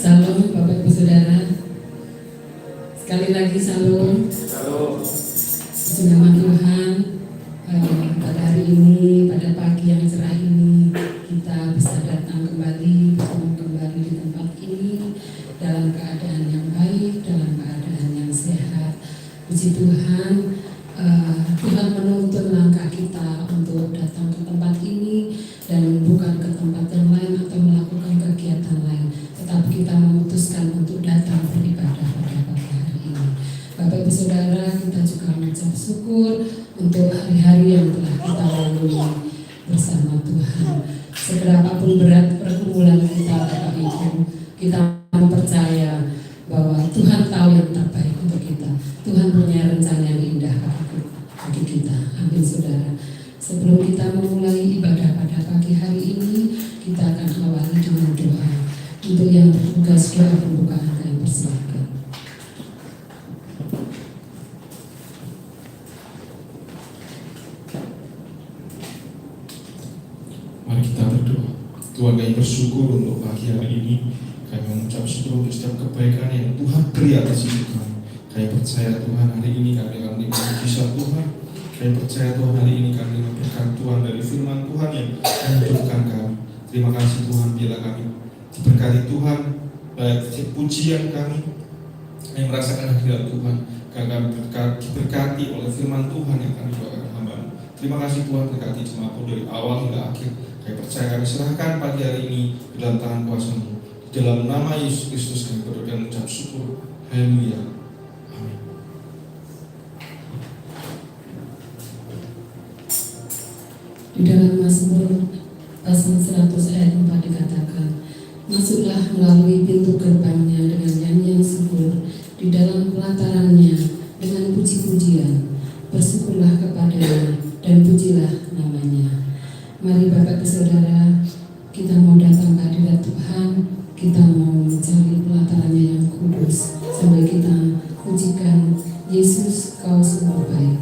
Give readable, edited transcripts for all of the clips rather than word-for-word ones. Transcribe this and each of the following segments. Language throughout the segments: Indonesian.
Salam Bapak Ibu Saudara. Sekali lagi salam. Puji nama Tuhan. Pada hari ini, pada pagi yang cerah ini, kita bisa datang kembali, bertemu kembali di tempat ini dalam keadaan yang baik, dalam keadaan yang sehat. Puji Tuhan. Tuhan menuntun langkah kita untuk datang ke tempat ini dan bukan ke tempat yang lain atau melakukan kegiatan lain, tetapi kita memutuskan untuk datang beribadah pada pagi hari ini. Bapak Ibu Saudara, kita juga mengucap syukur untuk hari-hari yang telah kita lalui bersama Tuhan. Seberapapun berat pergumulan kita, Bapak Ibu, kita percaya bahwa Tuhan tahu yang terbaik untuk kita. Tuhan punya rencana yang indah bagi kita. Amin Saudara. Sebelum kita memulai ibadah pada pagi hari ini, kita akan awali dengan doa. Untuk yang bertugas doa pembukaan kami persilakan. Mari kita berdoa. Tuhan, kami bersyukur untuk pagi hari ini. Kami mengucap syukur untuk setiap kebaikan yang Tuhan beri atas hidup kami. Kami percaya Tuhan hari ini kami akan menikmati mujizat Tuhan. Kami percaya Tuhan hari ini kami memberikan Tuhan dari firman Tuhan yang menghidupkan kami. Terima kasih Tuhan bila kami diberkati Tuhan, baik pujian kami yang merasakan hadirat Tuhan, kami diberkati oleh firman Tuhan yang kami bawakan hamba. Terima kasih Tuhan, berkati jemaatmu dari awal hingga akhir. Kami percaya kami serahkan pagi hari ini di dalam tangan kuasa-Mu. Di dalam nama Yesus Kristus kami berdoa dan mengucap syukur. Haleluya. Amin. Di dalam Mazmur pasal 100 ayat 4 dikatakan, masuklah melalui pintu gerbangnya dengan nyanyian syukur, di dalam pelatarannya dengan puji-pujian, bersyukurlah kepadanya dan pujilah namanya. Mari Bapak Ibu Saudara, kita mau datang ke hadirat Tuhan, kita mau mencari pelatarannya yang kudus, sambil kita pujikan Yesus, Kau sungguh baik.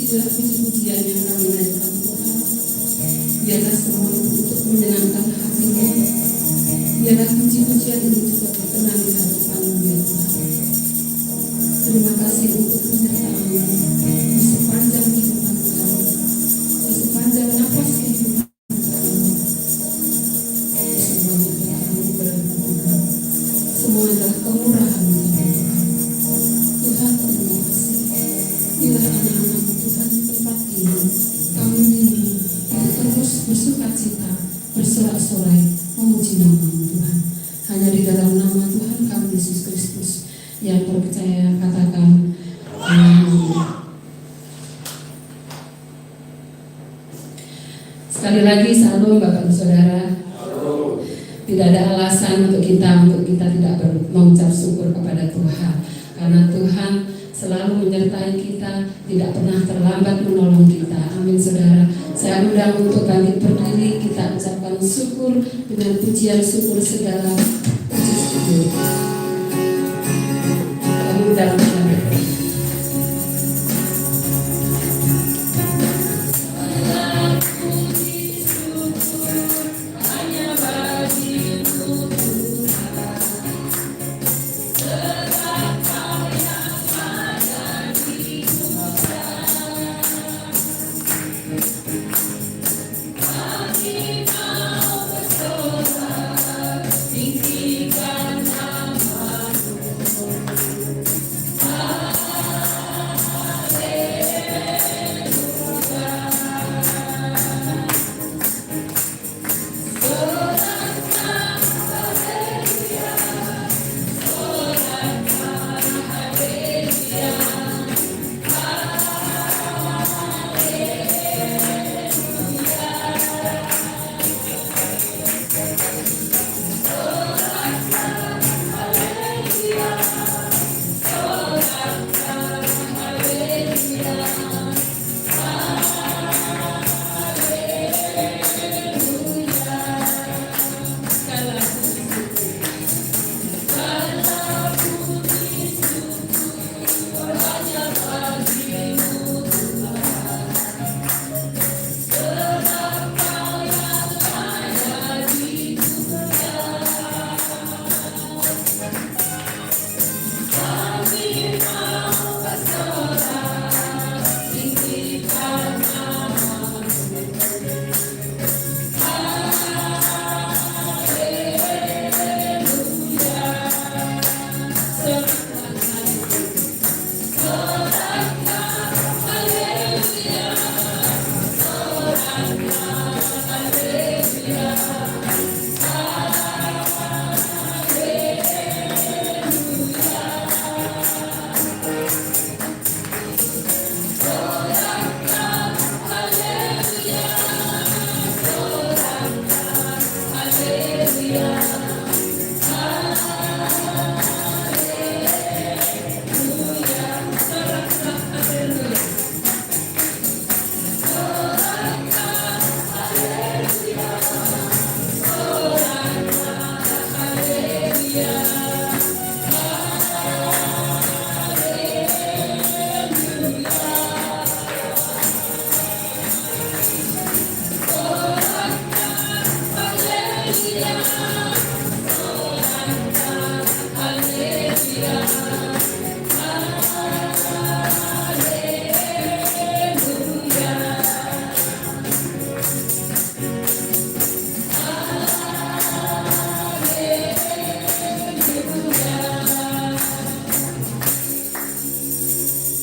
Itulah puji-pujian yang kami naikkan Tuhan. Biarlah semua untuk menyenangkan hatimu. Biarlah puji-pujian ini juga berkenan di hadapan-Mu ya Tuhan. Terima kasih untuk penyertaan-Mu di sepanjang kehidupan kami, di sepanjang nafas kehidupan kami. Semua adalah anugerah Tuhan. Semua adalah kemurahan-Mu Tuhan. Tuhan, terima kasih. Bila anak-anak Tuhan di tempat ini, kami ini untuk terus bersuka cita, bersorak-sorai, memuji nama-Mu Tuhan. Hanya di dalam nama Tuhan kami Yesus Kristus yang percaya, katakan amin. Sekali lagi salam Bapak dan Saudara. Tidak ada alasan untuk kita tidak mengucap syukur kepada Tuhan, karena Tuhan selalu menyertai kita, tidak pernah terlambat menolong kita. Amin saudara. Saya undang untuk bangkit berdiri, kita ucapkan syukur dengan pujian syukur segala puji syukur. Kami undang bangkit berdiri.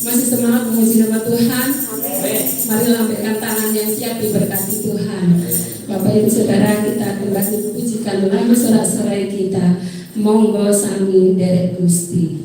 Masih semangat memuji nama Tuhan. Mari lambaikan tangan yang siap diberkati Tuhan. Bapak Ibu Saudara, kita kembali pujikan lagu sorak-sorai kita. Monggo sami derek Gusti.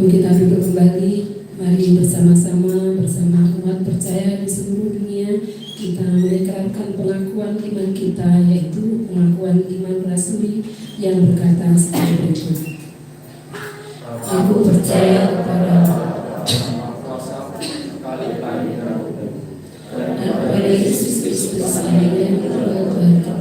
Sebelum kita duduk kembali, mari bersama-sama bersama umat percaya di seluruh dunia kita mendekarkan pengakuan iman kita, yaitu pengakuan iman rasuli yang berkata seperti berikut. Aku percaya kepada Yesus Kristus, Anak Tuhan kita,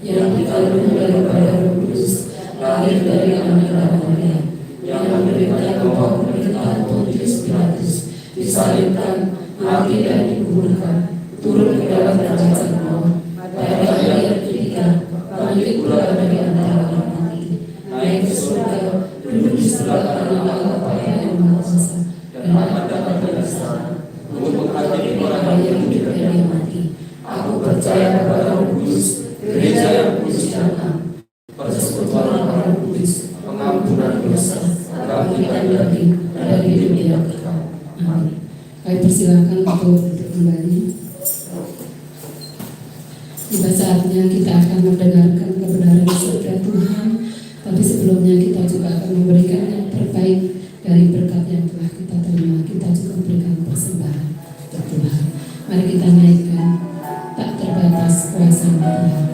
yang dikandung daripada Roh Kudus, lahir dari anak Maria, yang menderita di bawah pemerintahan Pontius Pilatus, disalibkan, mati dan dikuburkan, turun ke dalam kerajaan maut, pada hari yang ketiga bangkit pula dari antara orang mati, naik ke surga, duduk di sebelah kanan Allah Bapa yang Maha Kuasa, dan akan datang dari sana untuk menghadiri orang yang hidup dan yang mati. Aku percaya kepada Roh Kudus, gereja yang kudus dan am, persekutuan orang kudus, pengampunan dosa, kebangkitan dari hidup yang kekal. Amin. Kami persilakan untuk duduk kembali. Tiba saatnya kita akan mendengarkan kebenaran sabda Tuhan, tapi sebelumnya kita juga akan memberikan yang terbaik dari berkat yang telah kita terima. Kita juga memberikan persembahan untuk Tuhan. Mari kita naikkan tak terbatas kuasa Tuhan.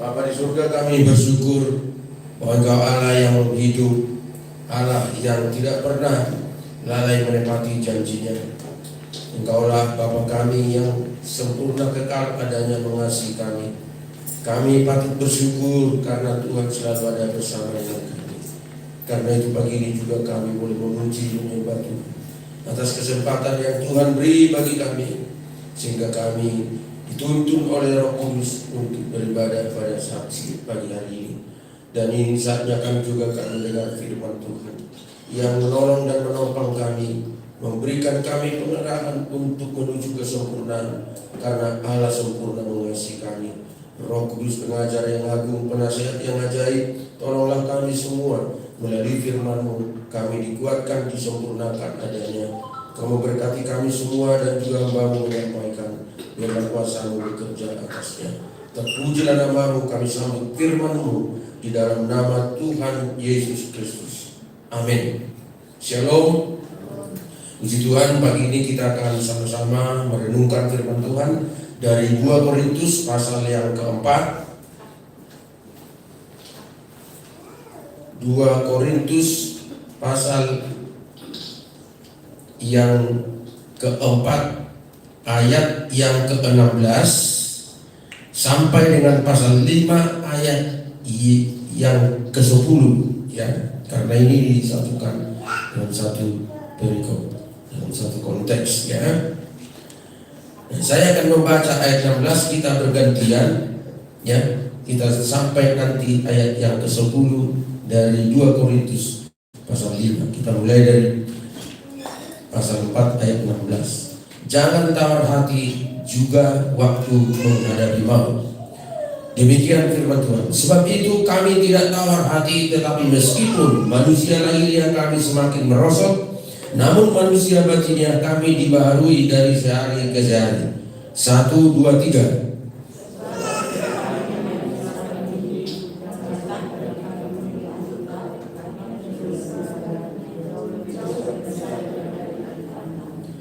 Bapa di surga, kami bersyukur bahwa Engkau Allah yang hidup, Allah yang tidak pernah lalai menepati janjinya. Engkaulah Bapa kami yang sempurna kekal adanya mengasihi kami. Kami patut bersyukur karena Tuhan selalu ada bersama dengan kami. Karena itu pagi ini juga kami boleh memuji menyembah Tuhan. atas kesempatan yang Tuhan beri bagi kami, sehingga kami dituntun oleh Roh Kudus untuk beribadah pada saksi pagi hari ini. Dan ini saatnya kami juga akan mendengar firman Tuhan yang menolong dan menopang kami, memberikan kami pengarahan untuk menuju kesempurnaan, karena Allah sempurna mengasihi kami. Roh Kudus pengajar yang agung, penasihat yang ajaib, tolonglah kami semua melalui firman-Mu, kami dikuatkan, disempurnakan adanya. Kamu berkati kami semua dan juga hamba-Mu menyampaikan, biarlah kuasa-Mu bekerja atasnya. Terpujilah nama-Mu, kami sambut firman-Mu di dalam nama Tuhan Yesus Kristus. Amin. Shalom. Puji Tuhan, pagi ini kita akan sama-sama merenungkan firman Tuhan dari 2 Korintus pasal yang keempat. 2 Korintus pasal yang keempat ayat yang ke-16 sampai dengan pasal 5 ayat yang ke-10 ya, karena ini disatukan dalam satu perikop, dalam satu konteks ya. Nah, saya akan membaca ayat 16, kita bergantian ya, kita sampai nanti ayat yang ke-10 dari 2 Korintus pasal 5. Kita mulai dari pasal 4 ayat 16. Jangan tawar hati juga waktu menghadapi maut. Demikian firman Tuhan. Sebab itu kami tidak tawar hati, tetapi meskipun manusia lahirnya kami semakin merosot, namun manusia batinnya kami dibaharui dari sehari ke sehari. 1, 2, 3.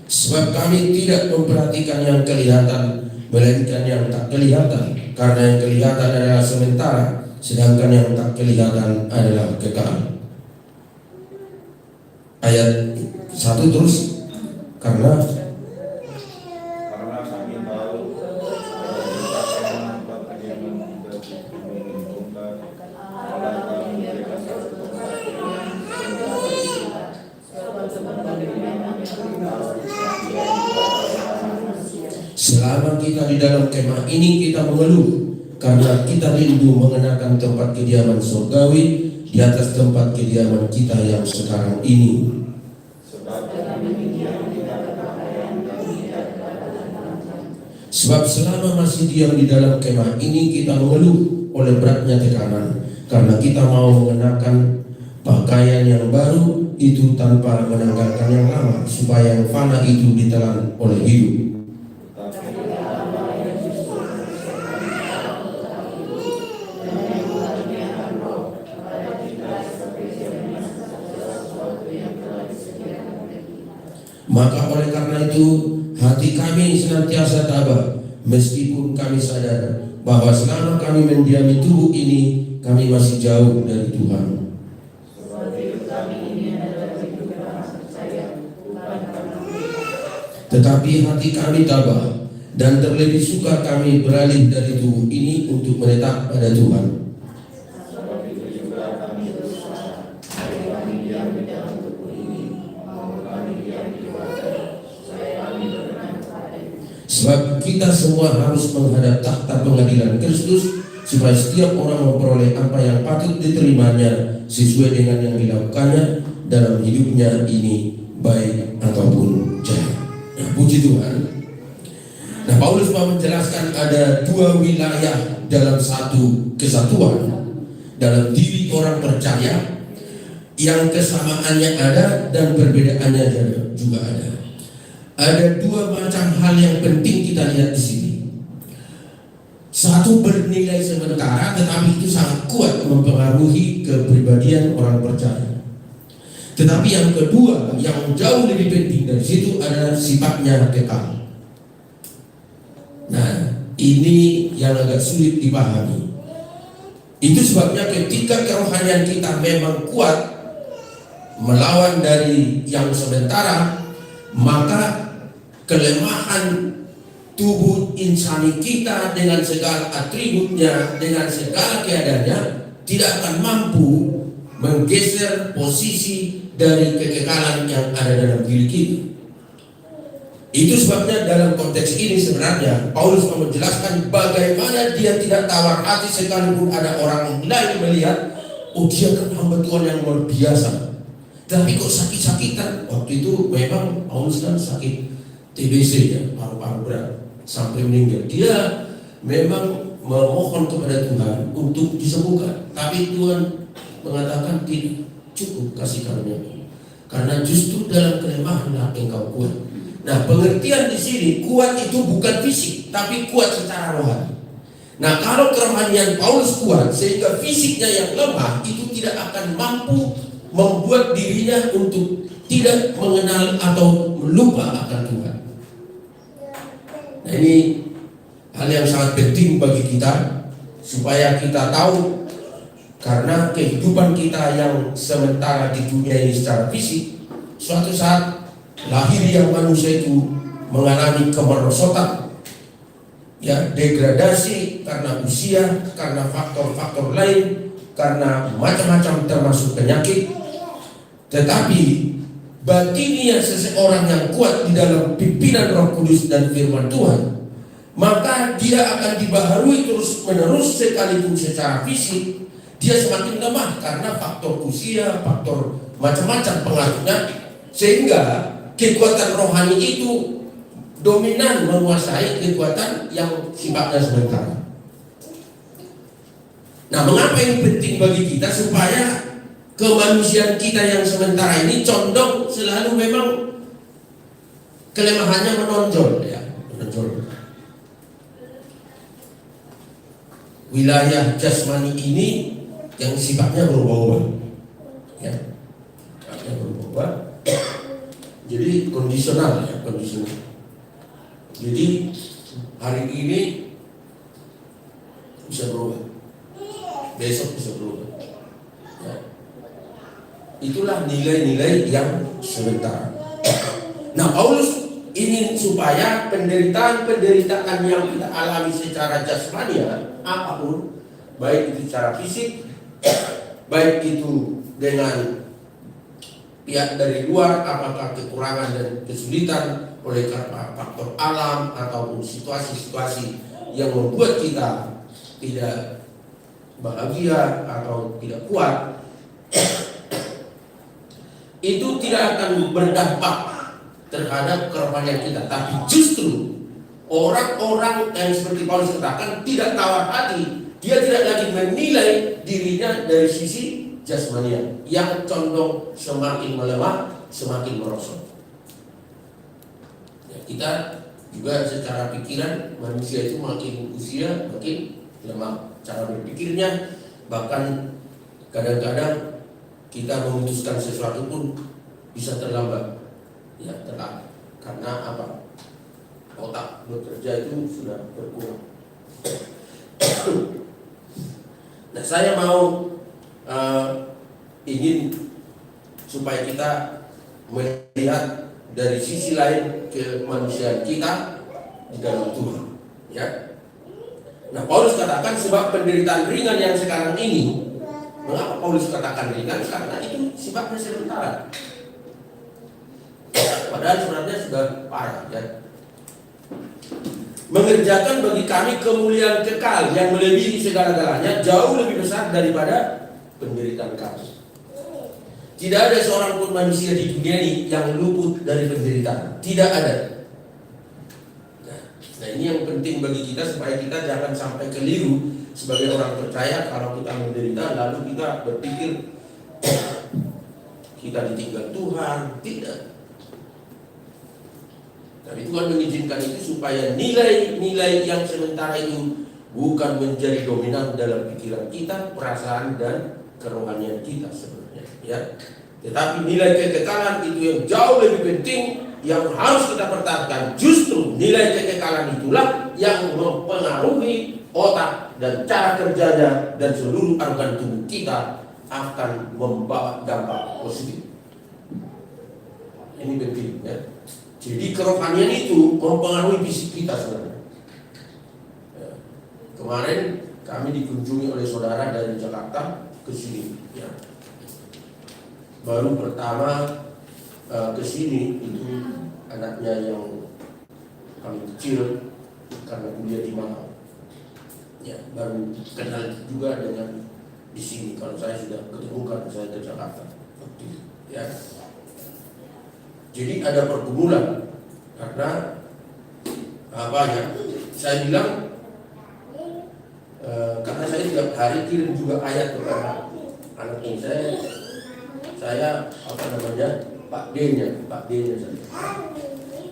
Sebab kami tidak memperhatikan yang kelihatan, melainkan yang tak kelihatan. Karena yang kelihatan adalah sementara, sedangkan yang tak kelihatan adalah kekal. Ayat 1 terus. Karena kami tahu selama kita di dalam kemah ini kita mengeluh, karena kita rindu mengenakan tempat kediaman surgawi di atas tempat kediaman kita yang sekarang ini. Sebab selama masih diam di dalam kemah ini kita mengeluh oleh beratnya tekanan, karena kita mau mengenakan pakaian yang baru itu tanpa menanggalkan yang lama, supaya yang fana itu ditelan oleh hidup. Maka oleh karena itu hati kami senantiasa tabah, meskipun kami sadar bahwa selama kami mendiami tubuh ini, kami masih jauh dari Tuhan. Tetapi hati kami tabah, dan terlebih suka kami beralih dari tubuh ini untuk menetap pada Tuhan. Sebab kita semua harus menghadap takhta pengadilan Kristus, supaya setiap orang memperoleh apa yang patut diterimanya sesuai dengan yang dilakukannya dalam hidupnya ini, baik ataupun jahat. Nah, puji Tuhan. Nah, Paulus mau menjelaskan ada 2 wilayah dalam satu kesatuan dalam diri orang percaya, yang kesamaannya ada dan perbedaannya juga ada. Ada 2 macam hal yang penting kita lihat di sini. Satu bernilai sementara, tetapi itu sangat kuat mempengaruhi kepribadian orang percaya. Tetapi yang kedua, yang jauh lebih penting dari situ adalah sifatnya kekal. Nah, ini yang agak sulit dipahami. Itu sebabnya ketika kerohanian kita memang kuat melawan dari yang sementara, maka kelemahan tubuh insani kita dengan segala atributnya, dengan segala keadaannya, tidak akan mampu menggeser posisi dari kekekalan yang ada dalam diri kita. Itu sebabnya dalam konteks ini sebenarnya Paulus mau menjelaskan bagaimana dia tidak tawar hati sekalipun ada orang lain melihat, oh dia kan hamba Tuhan yang luar biasa, tapi kok sakit-sakitan. Waktu itu memang Paulus kan sakit TBC ya, paru-paru berat sampai meninggal. Dia memang memohon kepada Tuhan untuk disembuhkan, tapi Tuhan mengatakan tidak cukup kasih karunia, karena justru dalam kelemahanlah engkau kuat. Nah, pengertian di sini kuat itu bukan fisik, tapi kuat secara rohani. Nah, kalau kerohanian Paulus kuat sehingga fisiknya yang lemah, itu tidak akan mampu membuat dirinya untuk tidak mengenal atau lupa akan Tuhan. Nah, ini hal yang sangat penting bagi kita supaya kita tahu, karena kehidupan kita yang sementara di dunia ini secara fisik, suatu saat lahir yang manusia itu mengalami kemerosotan, ya, degradasi karena usia, karena faktor-faktor lain, karena macam-macam termasuk penyakit. Tetapi batinnya seseorang yang kuat di dalam pimpinan Roh Kudus dan firman Tuhan, maka dia akan dibaharui terus menerus sekalipun secara fisik dia semakin lemah karena faktor usia, faktor macam-macam pengaruhnya, sehingga kekuatan rohani itu dominan menguasai kekuatan yang sifatnya sementara. Nah, mengapa ini penting bagi kita? Supaya kemanusiaan kita yang sementara ini condong selalu memang kelemahannya menonjol, ya, menonjol. Wilayah jasmani ini yang sifatnya berubah-ubah, ya, sifatnya berubah. Jadi kondisional, ya, kondisional. Jadi hari ini bisa berubah, besok bisa berubah. Ya. Itulah nilai-nilai yang sementara. Nah, Paulus ingin supaya penderitaan yang kita alami secara jasmani, apapun, baik itu secara fisik, baik itu dengan pihak dari luar, apakah kekurangan dan kesulitan oleh karena faktor alam ataupun situasi-situasi yang membuat kita tidak bahagia atau tidak kuat, itu tidak akan berdampak terhadap kerohanian kita. Tapi justru orang-orang yang seperti Paulus katakan tidak tawar hati, dia tidak lagi menilai dirinya dari sisi jasmania yang condong semakin melemah, semakin merosot. Ya, kita juga secara pikiran manusia itu makin usia makin lemah cara berpikirnya, bahkan kadang-kadang kita memutuskan sesuatu pun bisa terlambat, ya, telat. Karena apa? Otak bekerja itu sudah berkurang. Nah, saya mau ingin supaya kita melihat dari sisi lain kemanusiaan kita di dalam Tuhan, ya. Nah, Paulus katakan sebab penderitaan ringan yang sekarang ini. Mengapa Paulus katakan ringan? Karena itu sifatnya sementara. Padahal sebenarnya sudah parah, ya. Mengerjakan bagi kami kemuliaan kekal yang melebihi segala-galanya, jauh lebih besar daripada penderitaan kami. Tidak ada seorang pun manusia di dunia ini yang luput dari penderitaan. Tidak ada. Nah, ini yang penting bagi kita supaya kita jangan sampai keliru sebagai orang percaya. Kalau kita menderita lalu kita berpikir kita ditinggal Tuhan. Tidak. Tapi Tuhan mengizinkan itu supaya nilai-nilai yang sementara itu bukan menjadi dominan dalam pikiran kita, perasaan dan kerohanian kita sebenarnya, ya. Tetapi nilai kekekalan itu yang jauh lebih penting, yang harus kita pertahankan. Justru nilai kekekalan itulah yang mempengaruhi otak dan cara kerjanya, dan seluruh organ tubuh kita akan membawa dampak positif. Ini penting, ya. Jadi kerohanian itu mempengaruhi fisik kita sebenarnya. Ya. Kemarin kami dikunjungi oleh saudara dari Jakarta ke sini, ya. Baru pertama ke sini itu anaknya yang kami kecil karena kuliah di Malang. Ya, baru kenal juga dengan di sini. Kalau saya sudah ketemu karena saya ke Jakarta. Ya. Jadi ada pergumulan karena apa ya? Saya bilang karena saya tiap hari kirim juga ayat kepada anak ini. Saya apa namanya, Pak D-nya saya.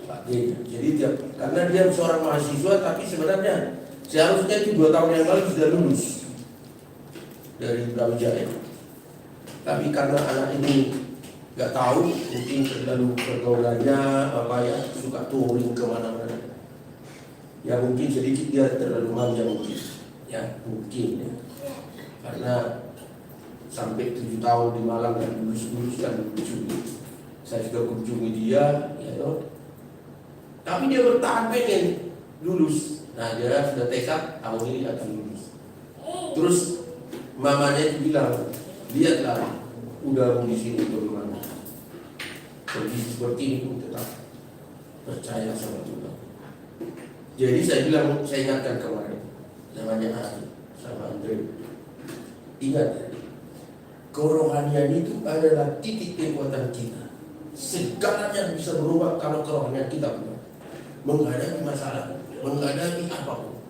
Pak D-nya. Jadi karena dia seorang mahasiswa, tapi sebenarnya seharusnya itu 2 tahun yang lalu sudah lulus dari Brawijaya. Tapi karena anak ini nggak tahu, mungkin terlalu pergaulannya apa ya, suka touring kemana-mana. Ya mungkin sedikit dia terlalu manja mungkin. Ya mungkin ya. Karena sampai 7 tahun di Malang dan lulus kan lucu. Saya juga kunjungi dia, ya toh. Tapi dia bertahan pengen lulus. Nah dia sudah tekad tahun ini akan lulus. Terus mamanya itu bilang, lihatlah udah di sini bagaimana. Kondisi seperti ini pun tetap percaya sama Tuhan. Jadi saya bilang, saya ingatkan kemarin, namanya Ari sama Andre. Ingat, kerohanian itu adalah titik kekuatan kita. Segalanya bisa berubah kalau kerohanian kita berubah. Menghadapi masalah, menghadapi apapun.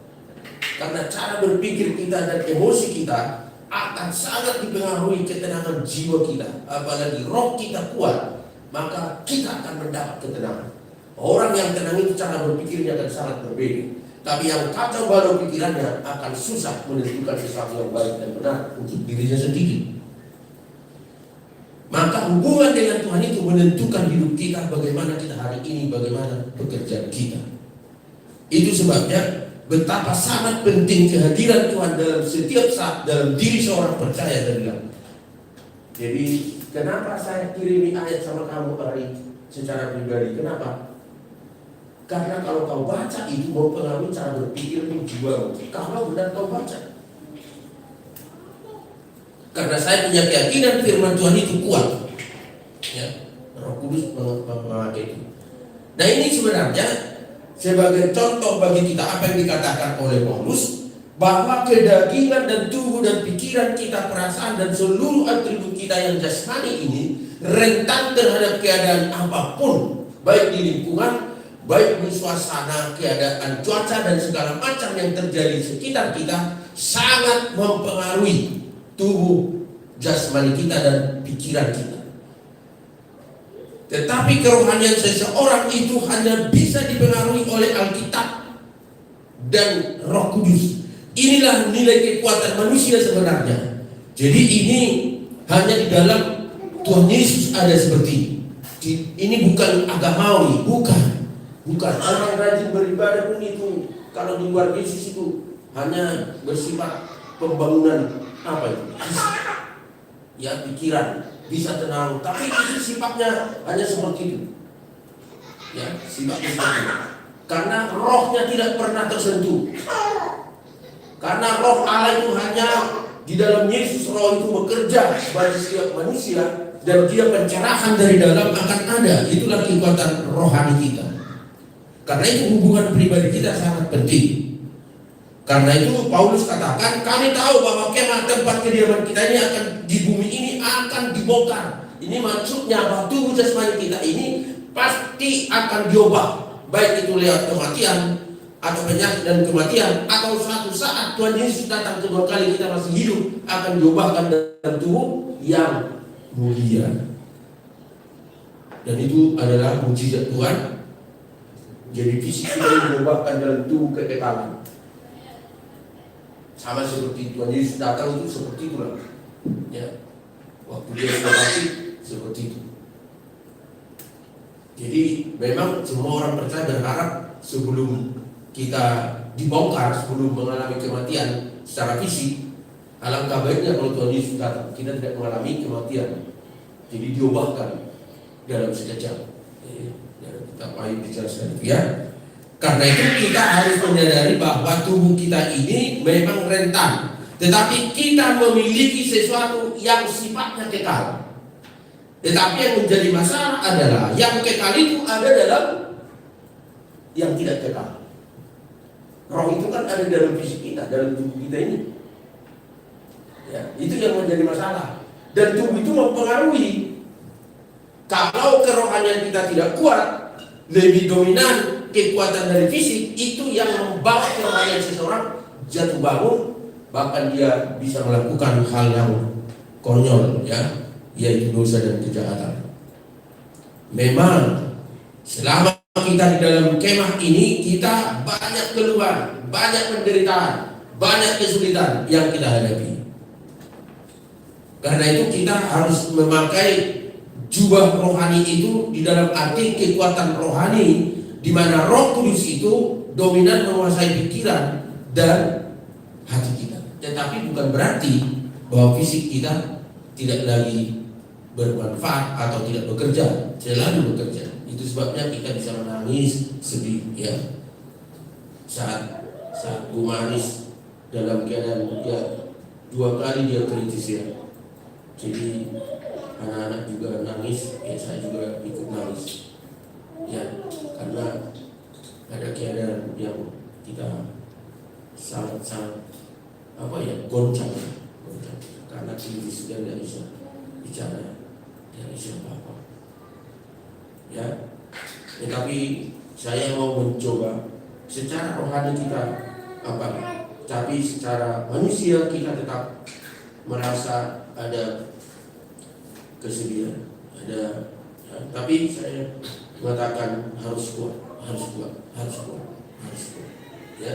Karena cara berpikir kita dan emosi kita akan sangat dipengaruhi ketenangan jiwa kita. Apalagi roh kita kuat, maka kita akan mendapat ketenangan. Orang yang tenang itu cara berpikirnya akan sangat berbeda. Tapi yang kacau balau pikirannya akan susah menentukan sesuatu yang baik dan benar untuk dirinya sendiri. Maka hubungan dengan Tuhan itu menentukan hidup kita, bagaimana kita hari ini, bagaimana pekerjaan kita. Itu sebabnya betapa sangat penting kehadiran Tuhan dalam setiap saat dalam diri seorang percaya dan bilang. Jadi kenapa saya kirimi ayat sama kamu hari secara pribadi? Kenapa? Karena kalau kau baca itu mempengaruhi cara berpikirmu, jiwamu. Kalau benar kau baca. Karena saya punya keyakinan firman Tuhan itu kuat. Ya, Roh Kudus memakai itu. Nah ini sebenarnya sebagai contoh bagi kita apa yang dikatakan oleh Paulus, bahwa kedagingan dan tubuh dan pikiran kita, perasaan dan seluruh atribut kita yang jasmani ini rentan terhadap keadaan apapun, baik di lingkungan, baik di suasana, keadaan cuaca dan segala macam yang terjadi sekitar kita, sangat mempengaruhi tubuh jasmani kita dan pikiran kita. Tetapi kerohanian seseorang itu hanya bisa dipengaruhi oleh Alkitab dan Roh Kudus. Inilah nilai kekuatan manusia sebenarnya. Jadi ini hanya di dalam Tuhan Yesus ada seperti ini. Ini bukan agamawi, bukan orang rajin beribadah pun itu. Kalau di luar Yesus itu hanya bersifat pembangunan apa itu? Ya pikiran bisa tenang, tapi itu sifatnya hanya seperti itu. Ya sifatnya seperti itu. Karena rohnya tidak pernah tersentuh. Karena roh Allah itu hanya di dalam Yesus, roh itu bekerja bagi setiap manusia dan dia pencerahan dari dalam akan ada. Itulah kekuatan rohani kita. Karena itu hubungan pribadi kita sangat penting. Karena itu Paulus katakan, kami tahu bahwa kemah tempat kediaman kita ini akan di bumi ini akan dibongkar. Ini maksudnya bahwa tubuh jasmani kita ini pasti akan diubah, baik itu lewat kematian atau penyakit dan kematian, atau suatu saat Tuhan Yesus datang kedua kali kita masih hidup, akan diubahkan dalam tubuh yang mulia. Dan itu adalah mujizat Tuhan. Jadi fisik kita diubahkan dalam tubuh kekekalan. Sama seperti Tuhan Yesus datang itu seperti itulah. Ya. Waktu dia sudah mati seperti itu. Jadi memang semua orang percaya berharap sebelum kita dibongkar, sebelum mengalami kematian secara fisik, alangkah baiknya kalau Tuhan Yesus datang kita tidak mengalami kematian. Jadi diubahkan dalam sekejap. Kita pahit dijelaskan itu ya. Karena itu kita harus menyadari bahwa tubuh kita ini memang rentan, tetapi kita memiliki sesuatu yang sifatnya kekal. Tetapi yang menjadi masalah adalah yang kekal itu ada dalam yang tidak kekal. Roh itu kan ada dalam fisik kita, dalam tubuh kita ini. Ya, itu yang menjadi masalah. Dan tubuh itu mempengaruhi. Kalau kerohanian kita tidak kuat, lebih dominan kekuatan dari fisik, itu yang membawa kerohanian seseorang jatuh bangun, bahkan dia bisa melakukan hal yang konyol, ya, yaitu dosa dan kejahatan. Memang selama kita di dalam kemah ini, kita banyak keluhan, banyak penderitaan, banyak kesulitan yang kita hadapi. Karena itu kita harus memakai jubah rohani itu di dalam arti kekuatan rohani, di mana Roh Kudus itu dominan menguasai pikiran dan hati kita. Tetapi bukan berarti bahwa fisik kita tidak lagi bermanfaat atau tidak bekerja, selalu bekerja. Itu sebabnya kita bisa menangis, sedih, ya. Saat Bu Manis dalam keadaan ya 2 kali dia kritis, ya. Jadi anak-anak juga nangis, ya saya juga ikut nangis, ya, karena ada keadaan yang kita sangat goncang, karena kritis dia tidak bisa bicara, tidak bisa apa-apa, ya. Tapi saya mau mencoba secara rohani kita tapi secara manusia kita tetap merasa ada kesedihan, ada, ya, tapi saya mengatakan harus kuat, ya,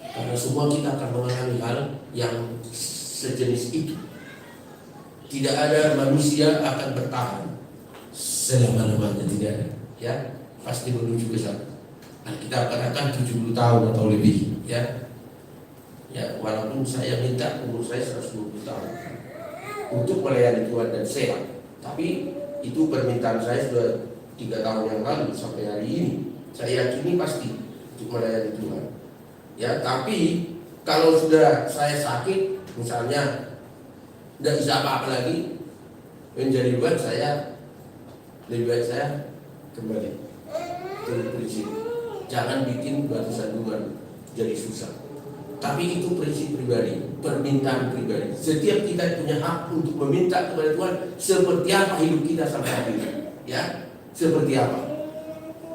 karena semua kita akan mengalami hal yang sejenis itu. Tidak ada manusia akan bertahan selama-lamanya, tidak ada, ya, pasti menuju ke sana. Kita katakan 70 tahun atau lebih, ya. Ya, walaupun saya minta umur saya 120 tahun untuk melayani Tuhan dan sehat, tapi itu permintaan saya sudah 3 tahun yang lalu sampai hari ini. Saya yakini pasti untuk melayani Tuhan, ya. Tapi kalau sudah saya sakit, misalnya tidak bisa apa-apa lagi, menjadi beban, saya lebih baik saya kembali ke prinsip. Jangan bikin batu sandungan jadi susah. Tapi itu prinsip pribadi, permintaan pribadi. Setiap kita punya hak untuk meminta kepada Tuhan seperti apa hidup kita sampai hari ini, ya, seperti apa.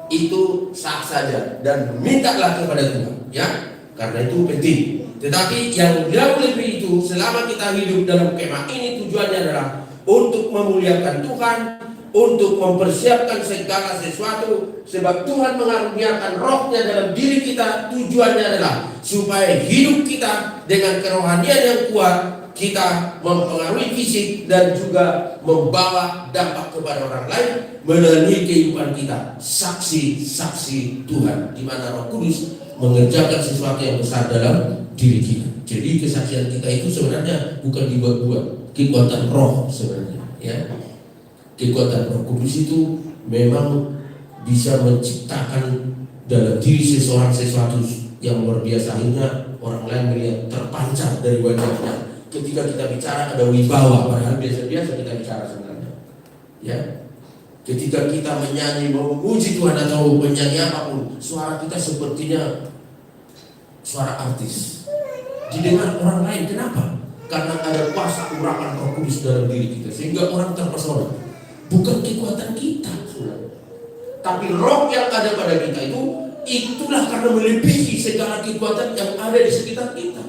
Itu sah saja dan mintalah kepada Tuhan, ya, karena itu penting. Tetapi yang jauh lebih itu, selama kita hidup dalam kemah ini, tujuannya adalah untuk memuliakan Tuhan, untuk mempersiapkan segala sesuatu, sebab Tuhan mengaruniakan Roh-Nya dalam diri kita. Tujuannya adalah supaya hidup kita dengan kerohanian yang kuat, kita mempengaruhi fisik dan juga membawa dampak kepada orang lain melalui kehidupan kita, saksi-saksi Tuhan, di mana Roh Kudus mengerjakan sesuatu yang besar dalam diri kita. Jadi kesaksian kita itu sebenarnya bukan dibuat-buat, kekuatan Roh sebenarnya, ya. Kekuatan Roh Kudus itu memang bisa menciptakan dalam diri seseorang sesuatu yang luar biasa, akhirnya orang lain melihat terpancar dari wajahnya. Ketika kita bicara ada wibawa, padahal biasa-biasa kita bicara sebenarnya, ya. Ketika kita menyanyi, memuji Tuhan atau menyanyi apapun, suara kita sepertinya suara artis, didengar orang lain. Kenapa? Karena ada kuasa urapan Roh Kudus dalam diri kita, sehingga orang terpesona. Bukan kekuatan kita, saudara, tapi Roh yang ada pada kita itulah karena melebihi segala kekuatan yang ada di sekitar kita.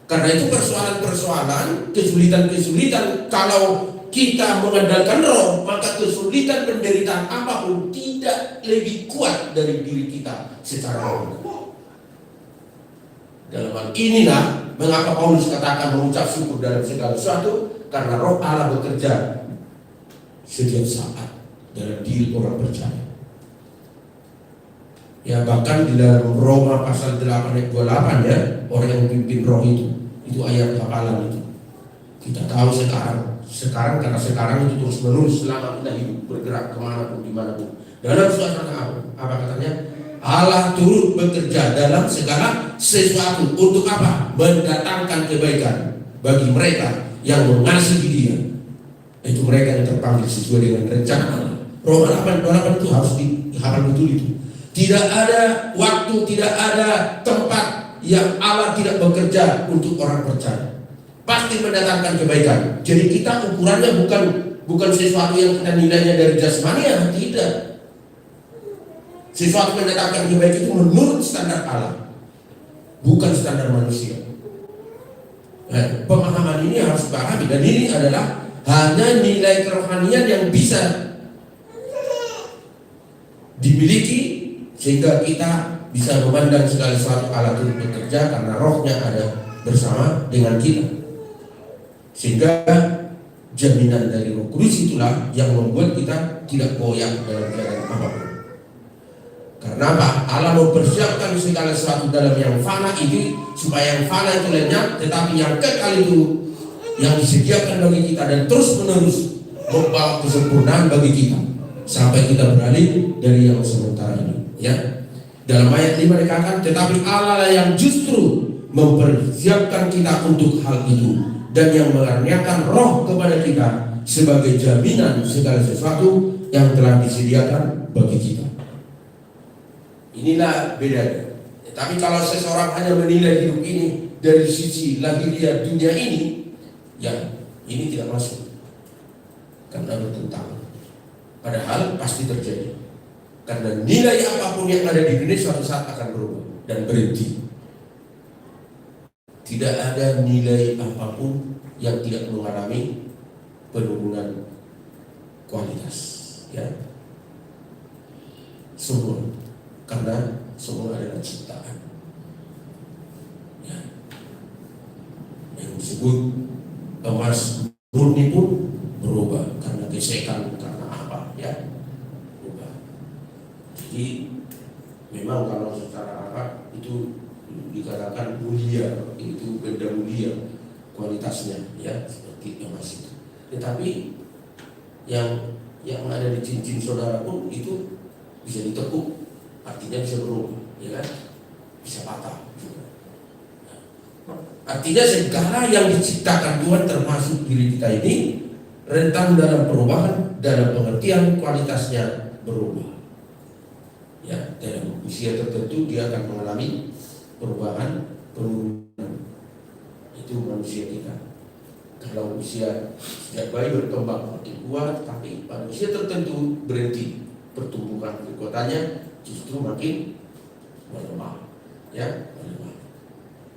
Karena itu persoalan-persoalan, kesulitan-kesulitan, kalau kita mengandalkan Roh, maka kesulitan penderitaan apapun tidak lebih kuat dari diri kita secara roh. Dalam hal inilah mengapa Paulus katakan mengucap syukur dalam segala sesuatu, karena Roh Allah bekerja setiap saat dalam diri orang percaya. Ya, bahkan di dalam Roma pasal 8 ayat 28, ya, orang yang memimpin Roh itu ayat hafalan itu. Kita tahu sekarang karena sekarang itu terus menerus selama kita hidup, bergerak kemanapun dimanapun dalam suasana apa katanya, Allah turut bekerja dalam segala sesuatu untuk apa? Mendatangkan kebaikan bagi mereka yang mengasihi Dia. Itu mereka yang terpanggil sesuai dengan rencana Allah. Roma 8:28 itu harus dihafal betul itu. Tidak ada waktu, tidak ada tempat yang Allah tidak bekerja untuk orang percaya. Pasti mendatangkan kebaikan. Jadi kita ukurannya bukan sesuatu yang kita nilainya dari jasmania, tidak. Sesuatu mendatangkan kebaikan itu menurut standar Allah, bukan standar manusia. Nah, pemahaman ini harus dipahami, dan ini adalah hanya nilai kerohanian yang bisa dimiliki sehingga kita bisa memandang segala sesuatu Allah turut bekerja karena rohnya ada bersama dengan kita. Sehingga jaminan dari Roh Kudus itulah yang membuat kita tidak goyah dalam keadaan apapun. Karena apa? Allah mempersiapkan segala sesuatu dalam yang fana itu supaya yang fana itu lenyap, tetapi yang kekal itu yang disediakan bagi kita dan terus menerus membawa kesempurnaan bagi kita sampai kita beralih dari yang sementara ini. Ya, dalam ayat 5 dikatakan, tetapi Allah lah yang justru mempersiapkan kita untuk hal itu dan yang mengaruniakan roh kepada kita sebagai jaminan segala sesuatu yang telah disediakan bagi kita. Inilah bedanya. Tapi kalau seseorang hanya menilai hidup ini dari sisi lahiriah dunia ini, ya ini tidak masuk karena bertentangan. Padahal pasti terjadi. Karena nilai apapun yang ada di dunia suatu saat akan berubah dan berhenti. Tidak ada nilai apapun yang tidak mengalami penurunan kualitas, ya. Semua, karena semua adalah ciptaan. Ya. Yang disebut emas murni pun berubah karena gesekan, karena apa, ya. Jadi memang kalau secara akal itu dikatakan mulia, itu benda mulia kualitasnya, ya, seperti emas itu. Tetapi yang ada di cincin saudara pun itu bisa ditekuk, artinya bisa berubah, ya kan? Bisa patah. Artinya segala yang diciptakan Tuhan termasuk diri kita ini rentan dalam perubahan, dalam pengertian kualitasnya berubah. Ya, dalam usia tertentu dia akan mengalami perubahan, penurunan. Itu manusia kita. Kalau usia sejak bayi berkembang makin kuat, tapi pada usia tertentu berhenti pertumbuhan kekuatannya, justru makin melemah. Ya, melemah.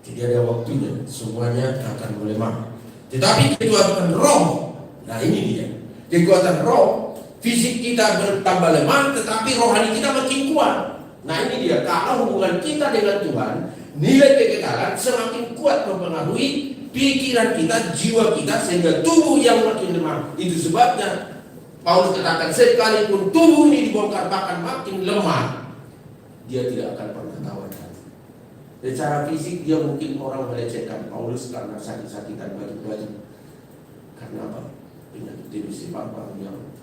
Jadi ada waktunya, semuanya akan melemah. Tetapi kekuatan roh, nah ini dia. Kekuatan roh, fisik kita bertambah lemah, tetapi rohani kita makin kuat. Nah ini dia, kalau hubungan kita dengan Tuhan, nilai kekekalan semakin kuat mempengaruhi pikiran kita, jiwa kita, sehingga tubuh yang makin lemah. Itu sebabnya Paulus katakan, sekalipun tubuh ini dibongkar bahkan makin lemah, dia tidak akan pernah tawar hati. Secara fisik dia mungkin orang melecehkan Paulus karena sakit-sakitan batu-batu. Karena apa? Penyakit TBC paru yang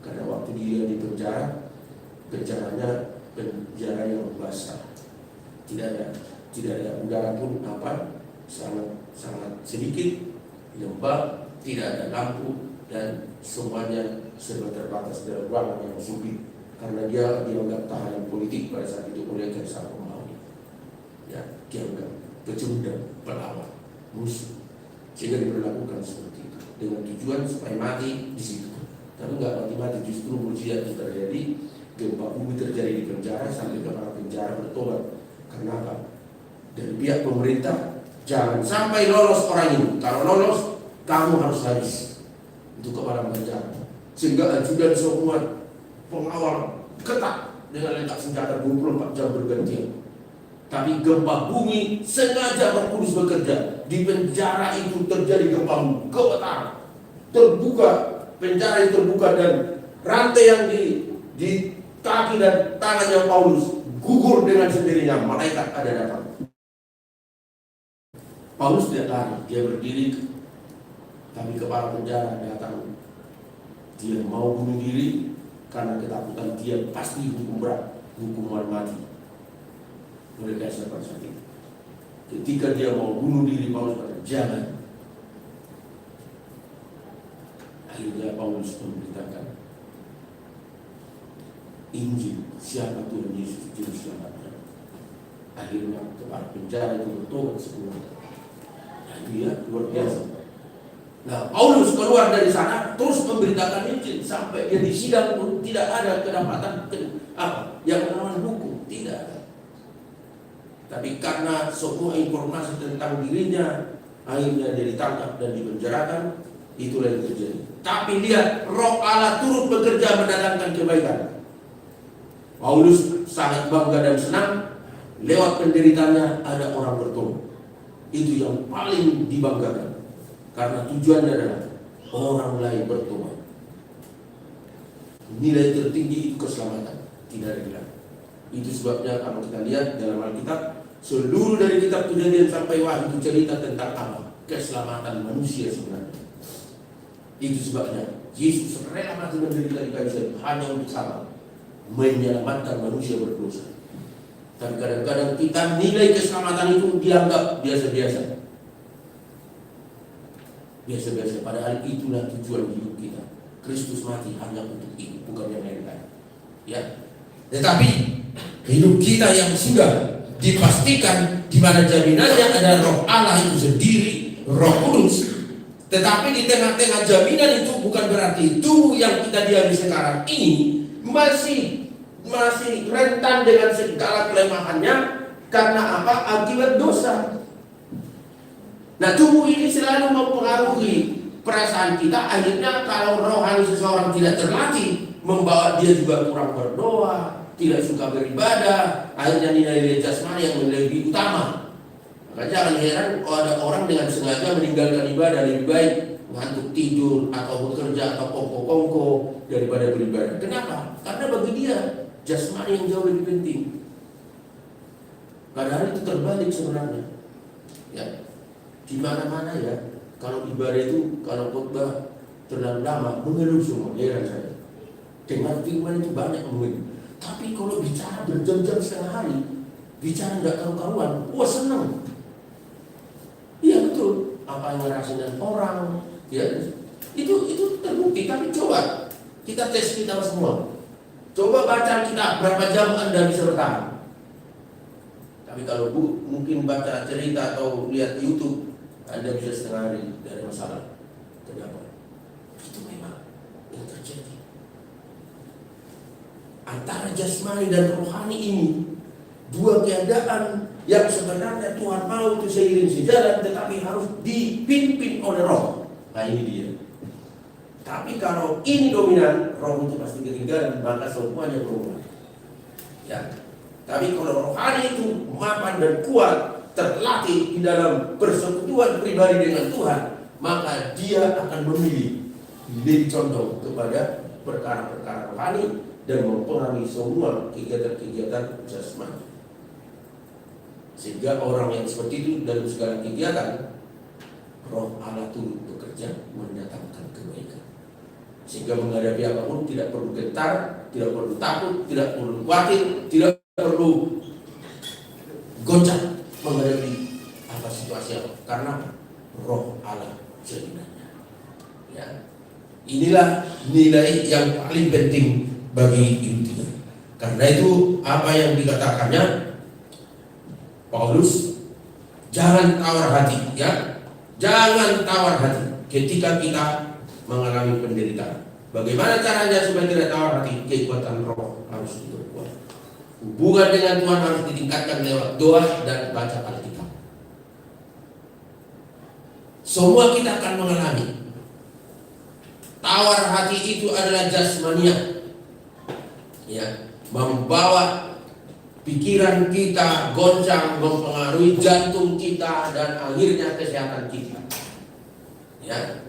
karena waktu dia di penjara, penjaranya penjara yang basah, tidak ada udara pun sangat sedikit, lembab, tidak ada lampu, dan semuanya serba terbatas dalam ruangan yang sempit karena dia dianggap tahanan politik pada saat itu oleh Kaisar Romawi. Ya, dianggap pecundang, pelawan, musuh, sehingga diperlakukan seperti itu dengan tujuan supaya mati di situ. Tapi nggak mati-mati, justru mujizat itu terjadi, gempa bumi terjadi di penjara sampai kepala penjara bertobat. Karena apa? Dari pihak pemerintah, jangan sampai lolos orang ini. Kalau lolos, kamu harus habis untuk kepala penjara. Sehingga ajudan semua pengawal ketat dengan lengkap senjata 24 jam bergantian. Tapi gempa bumi sengaja Roh Kudus bekerja. Di penjara itu terjadi gempa bumi, gemetar, terbuka. Penjara itu terbuka dan rantai yang di kaki dan tangannya Paulus gugur dengan sendirinya. Malaikat ada datang. Paulus tidak lari, dia berdiri, tapi kepala penjara datang. Dia mau bunuh diri karena ketakutan dia pasti hukum berat, hukuman mati. Mereka seperti sakit. Ketika dia mau bunuh diri, Paulus berkata, jangan. Akhirnya Paulus memberitakan, Injil siapa Tuhan Yesus Juru Selamatnya. Akhirnya kepala penjara itu bertobat semua. Nah, dia luar biasa. Nah, Paulus keluar dari sana terus memberitakan Injil sampai dia disidang pun tidak ada kedapatan yang melawan hukum, tidak ada. Tapi karena semua informasi tentang dirinya, akhirnya dia ditangkap dan dipenjarakan. Itulah yang terjadi. Tapi lihat, Roh Allah turut bekerja mendatangkan kebaikan. Paulus sangat bangga dan senang. Lewat penderitaannya ada orang bertobat. Itu yang paling dibanggakan. Karena tujuannya adalah orang lain bertobat. Nilai tertinggi itu keselamatan, tidak ada lain. Itu sebabnya kalau kita lihat dalam Alkitab, seluruh dari kitab Kejadian sampai Wahyu itu cerita tentang apa? Keselamatan manusia sebenarnya. Itu sebabnya Yesus rela mati menderita di kayu salib hanya untuk sama menyelamatkan manusia berdosa. Tapi kadang-kadang kita nilai keselamatan itu dianggap biasa-biasa. Biasa-biasa, padahal itulah tujuan hidup kita. Kristus mati hanya untuk itu, bukan yang lain-lain. Ya. Tetapi hidup kita yang sudah dipastikan di mana jaminannya ada Roh Allah itu sendiri, Roh Kudus. Tetapi di tengah-tengah jaminan itu bukan berarti tubuh yang kita diami sekarang ini masih rentan dengan segala kelemahannya. Karena apa? Akibat dosa. Nah, tubuh ini selalu mempengaruhi perasaan kita. Akhirnya kalau rohani seseorang tidak terlatih, membawa dia juga kurang berdoa, tidak suka beribadah. Akhirnya nilai jasmani yang lebih utama. Maka jangan heran kalau ada orang dengan sengaja meninggalkan ibadah, lebih baik ngantuk tidur atau bekerja atau kongko-kongko daripada beribadah. Kenapa? Karena bagi dia jasmani yang jauh lebih penting. Padahal itu terbalik sebenarnya. Ya, di mana-mana ya. Kalau ibadah itu, kalau khotbah terlalu lama mengeluh semua. Heran saya. Dengar firman itu banyak mengeluh. Tapi kalau bicara berjam-jam setengah hari, bicara nggak karu-karuan, wah senang. Iya betul. Apa yang ngerasain orang, ya itu terbukti. Tapi coba kita tes kita semua. Coba baca Alkitab berapa jam Anda bisa bertahan. Tapi kalau mungkin baca cerita atau lihat YouTube, Anda bisa setengah hari, tidak ada masalah. Kenapa? Itu memang yang terjadi. Antara jasmani dan rohani ini, dua keadaan yang sebenarnya Tuhan mau itu seiring sejalan, tetapi harus dipimpin oleh Roh. Nah ini dia. Tapi kalau ini dominan, roh itu pasti ketinggalan, maka semuanya berubah. Ya. Tapi kalau rohani itu mapan dan kuat, terlatih di dalam persekutuan pribadi dengan Tuhan, maka dia akan memilih lebih condong kepada perkara-perkara rohani dan mempengaruhi semua kegiatan-kegiatan jasmani. Sehingga orang yang seperti itu dalam segala kegiatan, Roh Allah turut bekerja mendatangkan kebaikan. Sehingga menghadapi apapun tidak perlu gentar, tidak perlu takut, tidak perlu khawatir, tidak perlu goncang menghadapi apa situasi apa. Karena Roh Allah jaminannya. Ya. Inilah nilai yang paling penting bagi hidup kita. Karena itu apa yang dikatakannya Paulus, jangan tawar hati, ya. Jangan tawar hati ketika kita mengalami penderitaan. Bagaimana caranya supaya tidak tawar hati? Kekuatan roh harus diperkuat. Hubungan dengan Tuhan harus ditingkatkan lewat doa dan baca Alkitab. Semua kita akan mengalami. Tawar hati itu adalah jasmania, ya, membawa pikiran kita goncang, mempengaruhi jantung kita dan akhirnya kesehatan kita. Ya.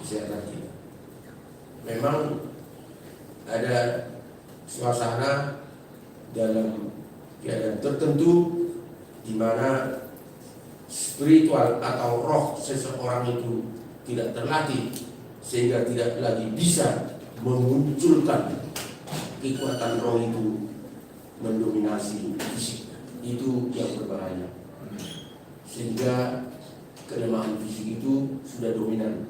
Kesehatan kita. Memang ada suasana dalam keadaan tertentu di mana spiritual atau roh seseorang itu tidak terlatih sehingga tidak lagi bisa memunculkan kekuatan roh itu mendominasi fisik. Itu yang berbahaya. Sehingga kelemahan fisik itu sudah dominan.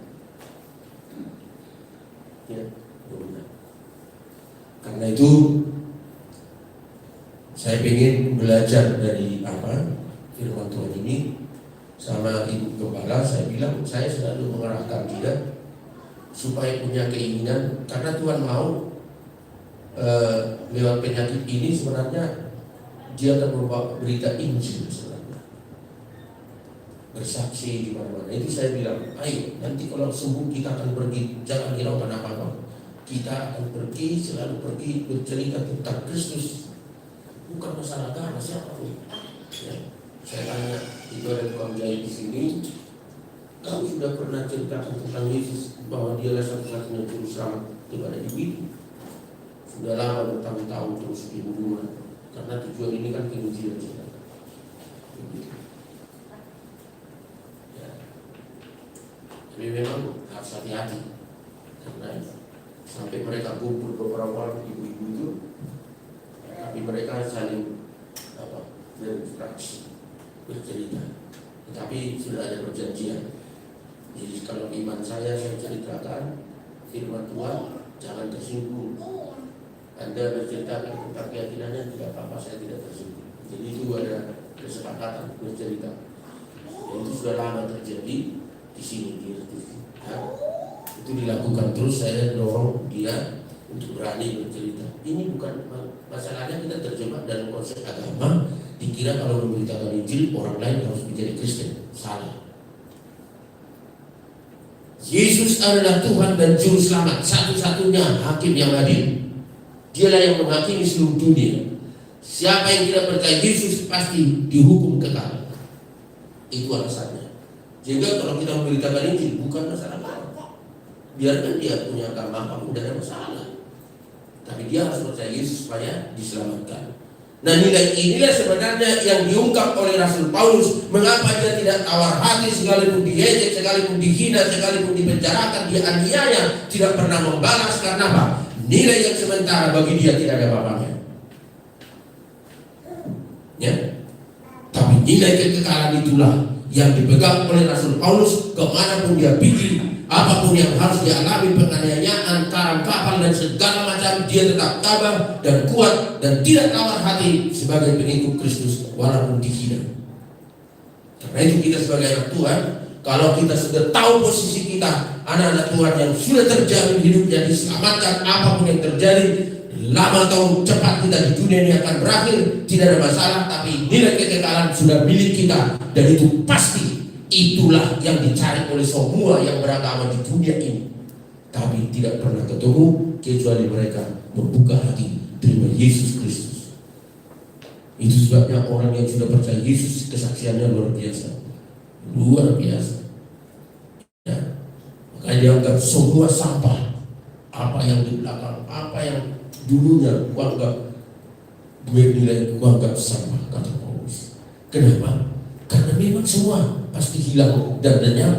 Ya, dominan. Karena itu saya ingin belajar dari firman Tuhan ini. Sama Ibu Gembala saya bilang, saya selalu mengarahkan dia supaya punya keinginan, karena Tuhan mau lewat penyakit ini sebenarnya dia akan membawa berita Injil sebenarnya, bersaksi di mana-mana. Itu saya bilang, ayo nanti kalau sembuh kita akan pergi, jangan hiraukan apa-apa. Kita akan pergi, selalu pergi bercerita tentang Kristus, bukan masalah agama siapapun. Ya, saya tanya, itu ada tukang jahit di sini, kamu sudah pernah ceritakan tentang Yesus bahwa Dialah satu-satunya juru selamat kepada hidup itu? Sudah lama bertahun-tahun terus di hubungan, karena tujuan ini kan penginjilan kita. Ya. Tapi memang harus hati-hati, karena sampai mereka kumpul beberapa orang ibu-ibu itu, tapi mereka saling berinteraksi, bercerita. Tetapi sudah ada perjanjian. Jadi kalau iman saya ceritakan firman Tuhan, jangan tersinggung. Anda berceritakan tentang keyakinannya, tidak apa-apa, saya tidak tersinggung. Jadi itu ada kesepakatan bercerita. Dan itu sudah lama terjadi di sini di RTV. Ya. Itu dilakukan terus, saya dorong dia untuk berani bercerita. Ini bukan masalahnya kita terjebak dalam konsep agama. Dikira kalau memberitakan Injil orang lain harus menjadi Kristen. Salah. Yesus adalah Tuhan dan Juru Selamat, satu-satunya hakim yang adil. Dialah yang menghakimi seluruh dunia. Siapa yang tidak percaya Yesus pasti dihukum kekal. Itu alasannya. Sehingga kalau kita memberitakan Injil bukan masalah apa. Biarkan dia punya agama apapun, tidak ada masalah. Tapi dia harus percaya Yesus supaya diselamatkan. Nah, nilai inilah sebenarnya yang diungkap oleh Rasul Paulus. Mengapa dia tidak tawar hati, sekalipun diejek, sekalipun dihina, sekalipun dipenjarakan, dia aniaya, tidak pernah membalas. Karena apa? Nilai yang sementara bagi dia tidak ada apa-apanya. Ya. Tapi nilai kekekalan itulah yang dipegang oleh Rasul Paulus kemanapun dia pergi. Apapun yang harus dialami, penganiayaan, karam kapal dan segala macam, dia tetap tabah dan kuat dan tidak tawar hati sebagai pengikut Kristus walaupun dihina. Karena itu kita sebagai anak Tuhan, kalau kita sudah tahu posisi kita, anak-anak Tuhan yang sudah terjamin hidupnya diselamatkan, apapun yang terjadi, lama atau cepat kita di dunia ini akan berakhir, tidak ada masalah. Tapi nilai kekekalan sudah milik kita, dan itu pasti. Itulah yang dicari oleh semua yang beragama di dunia ini. Tapi tidak pernah ketemu kecuali mereka membuka hati terima Yesus Kristus. Itu sebabnya orang yang sudah percaya Yesus kesaksiannya luar biasa. Luar biasa. Ya. Makanya dianggap semua sampah. Apa yang di belakang, apa yang dulunya kuanggap bernilai, kuanggap sampah, kata Paulus. Kenapa? Karena memang semua pasti hilang dan lenyap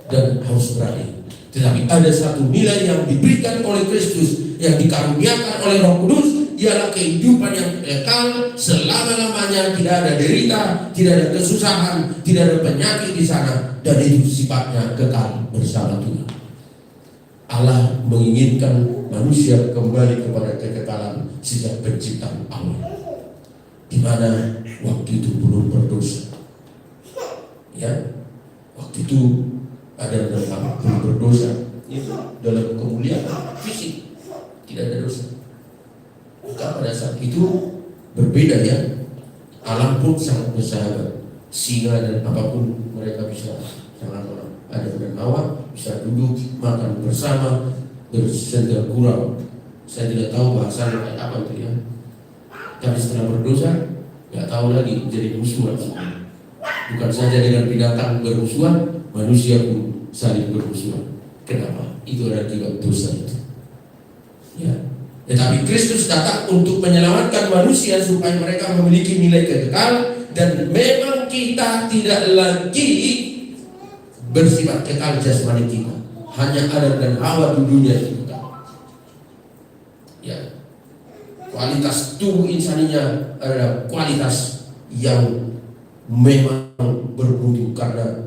dan harus berakhir. Tetapi ada satu nilai yang diberikan oleh Kristus, yang dikaruniakan oleh Roh Kudus, ialah kehidupan yang kekal selama-lamanya. Tidak ada derita, tidak ada kesusahan, tidak ada penyakit di sana, dan itu sifatnya kekal bersama Tuhan. Allah menginginkan manusia kembali kepada kekekalan sejak penciptaan Allah, di mana waktu itu belum berdosa. Ya, waktu itu ada dalam belum berdosa, itu dalam kemuliaan fisik tidak ada dosa. Maka pada saat itu berbeda ya, alam pun sangat bersahabat. Singa dan apapun mereka bisa sangat ada dan Hawa bisa duduk makan bersama bersenda gurau. Saya tidak tahu bahasanya kayak apa itu ya. Tapi setelah berdosa nggak tahu lagi, jadi musuhan. Bukan saja dengan binatang bermusuhan, manusia pun saling bermusuhan. Kenapa? Itu adalah akibat dosa itu. Ya. Tetapi Kristus datang untuk menyelamatkan manusia supaya mereka memiliki nilai kekal, dan memang kita tidak lagi bersifat kekal jasmani kita. Hanya Adam dan Hawa di dunia itu. Ya. Kualitas tubuh insaninya adalah kualitas yang memang bermutu karena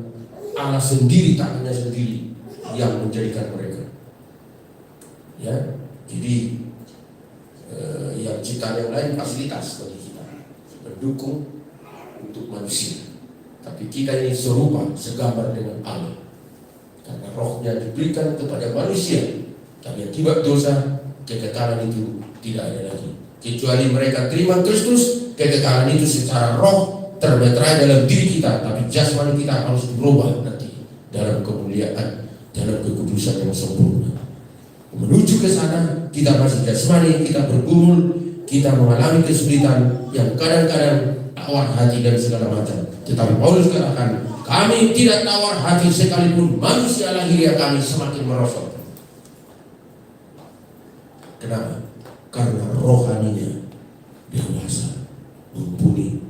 Allah sendiri, tangannya sendiri yang menjadikan mereka. Ya, jadi yang ciptaan yang lain fasilitas bagi kita, mendukung untuk manusia. Tapi kita ini serupa, segambar dengan Allah. Karena rohnya diberikan kepada manusia, tapi akibat dosa, kekekalan itu tidak ada lagi. Kecuali mereka terima Kristus, kekekalan itu secara roh termeterai dalam diri kita, tapi jasmani kita harus berubah nanti dalam kemuliaan, dalam kekudusan yang sempurna. Menuju ke sana, kita masih jasmani, kita bergumul, kita mengalami kesulitan yang kadang-kadang tawar hati dan segala macam. Tetapi Paulus katakan, kami tidak tawar hati sekalipun manusia lahiriah kami semakin merosot. Kenapa? Karena rohaninya dewasa, mumpuni,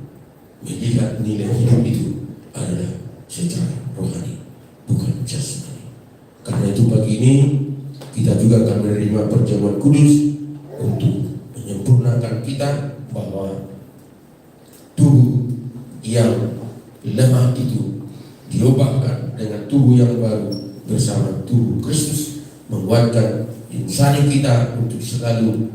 melihat nilai hidup itu adalah secara rohani, bukan jasmani. Karena itu pagi ini kita juga akan menerima perjamuan kudus untuk menyempurnakan kita, bahwa tubuh yang lemah itu diubahkan dengan tubuh yang baru bersama tubuh Kristus, menguatkan insani kita untuk selalu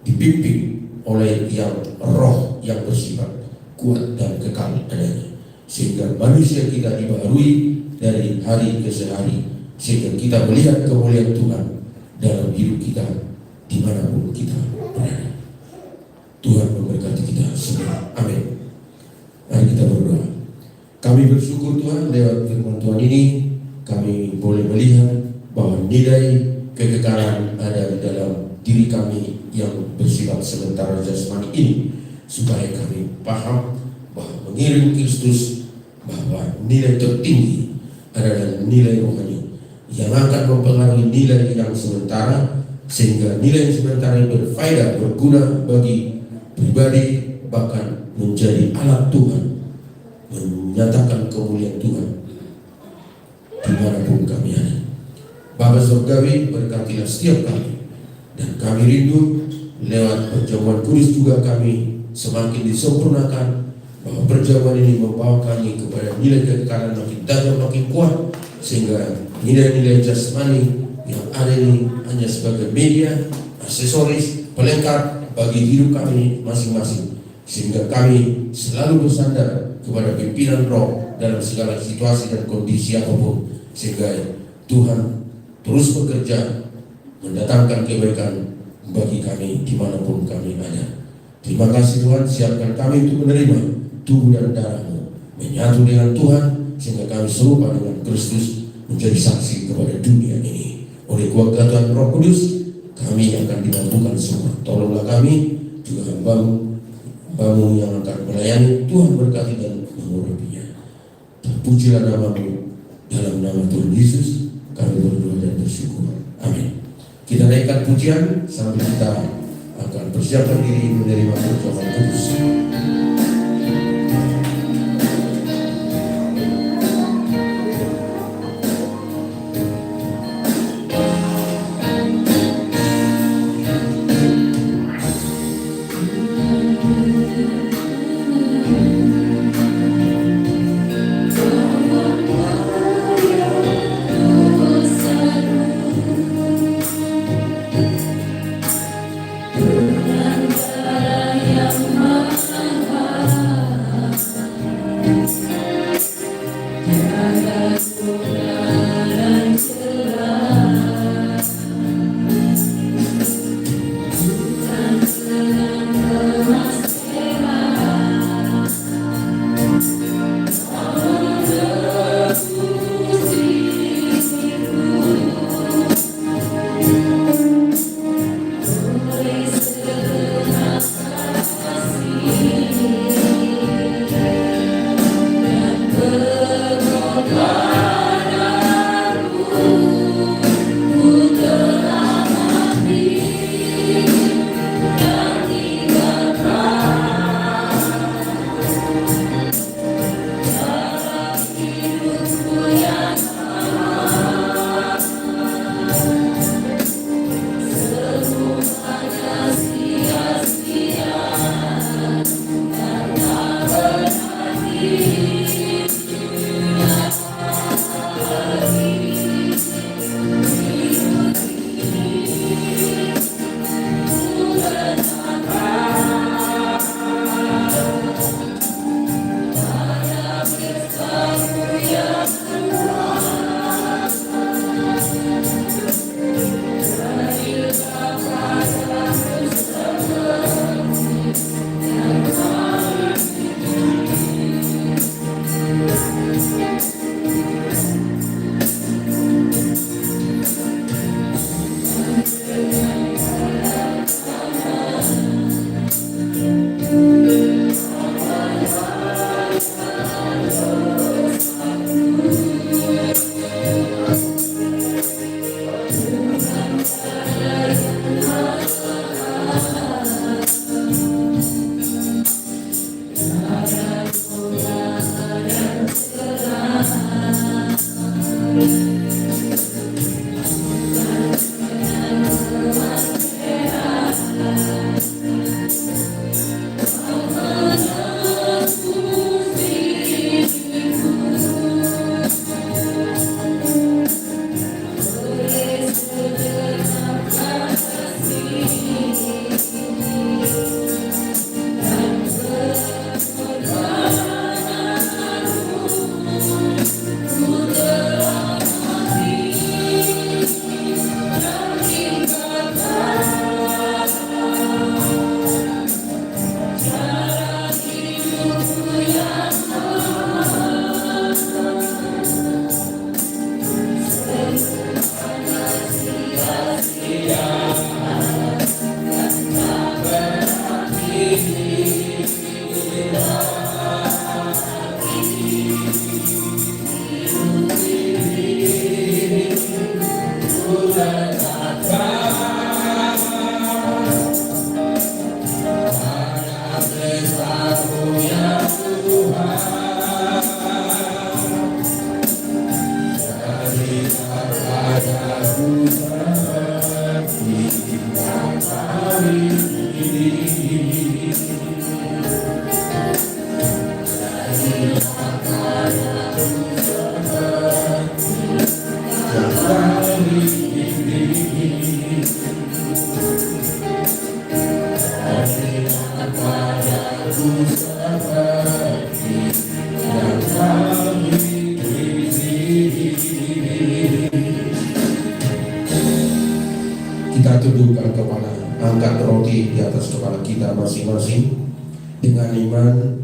dipimpin oleh yang roh yang bersifat kuat dan kekal adanya, sehingga manusia kita dibaharui dari hari ke hari, sehingga kita melihat kemuliaan Tuhan dalam hidup kita dimanapun kita berada. Tuhan memberkati kita semua. Amin. Mari kita berdoa. Kami bersyukur Tuhan, lewat firman Tuhan ini kami boleh melihat bahwa nilai kekekalan ada di dalam diri kami yang bersifat sementara jasmani ini, supaya kami paham bahwa mengiring Kristus, bahwa nilai tertinggi adalah nilai rohani yang akan mempengaruhi nilai yang sementara, sehingga nilai yang sementara yang berfaedah, berguna bagi pribadi, bahkan menjadi alat Tuhan, menyatakan kemuliaan Tuhan dimanapun kami ada. Bapa Surgawi, berkatilah setiap kami, dan kami rindu lewat perjamuan kudus juga kami semakin disempurnakan, bahwa perjamuan ini membawa kami kepada nilai kekekalan makin tajam, makin kuat, sehingga nilai-nilai jasmani yang ada ini hanya sebagai media, aksesoris, pelengkap bagi hidup kami masing-masing, sehingga kami selalu bersandar kepada pimpinan roh dalam segala situasi dan kondisi apapun, sehingga Tuhan terus bekerja mendatangkan kebaikan bagi kami dimanapun kami ada. Terima kasih Tuhan, siapkan kami untuk menerima tubuh dan darah-Mu, menyatu dengan Tuhan, sehingga kami serupa dengan Kristus, menjadi saksi kepada dunia ini. Oleh kuasa Tuhan Roh Kudus, kami akan dimampukan semua. Tolonglah kami, juga hamba-Mu yang akan melayani. Tuhan berkati dan mengurapinya. Terpujilah nama-Mu. Dalam nama Tuhan Yesus kami berdoa dan bersyukur. Amin. Kita naikkan pujian sambil kita akan persiapkan diri menerima perjamuan kudus. Terima kasih. padaku seperti yang kami beri. Kita tundukkan kepala, angkat roti di atas kepala kita masing-masing dengan iman.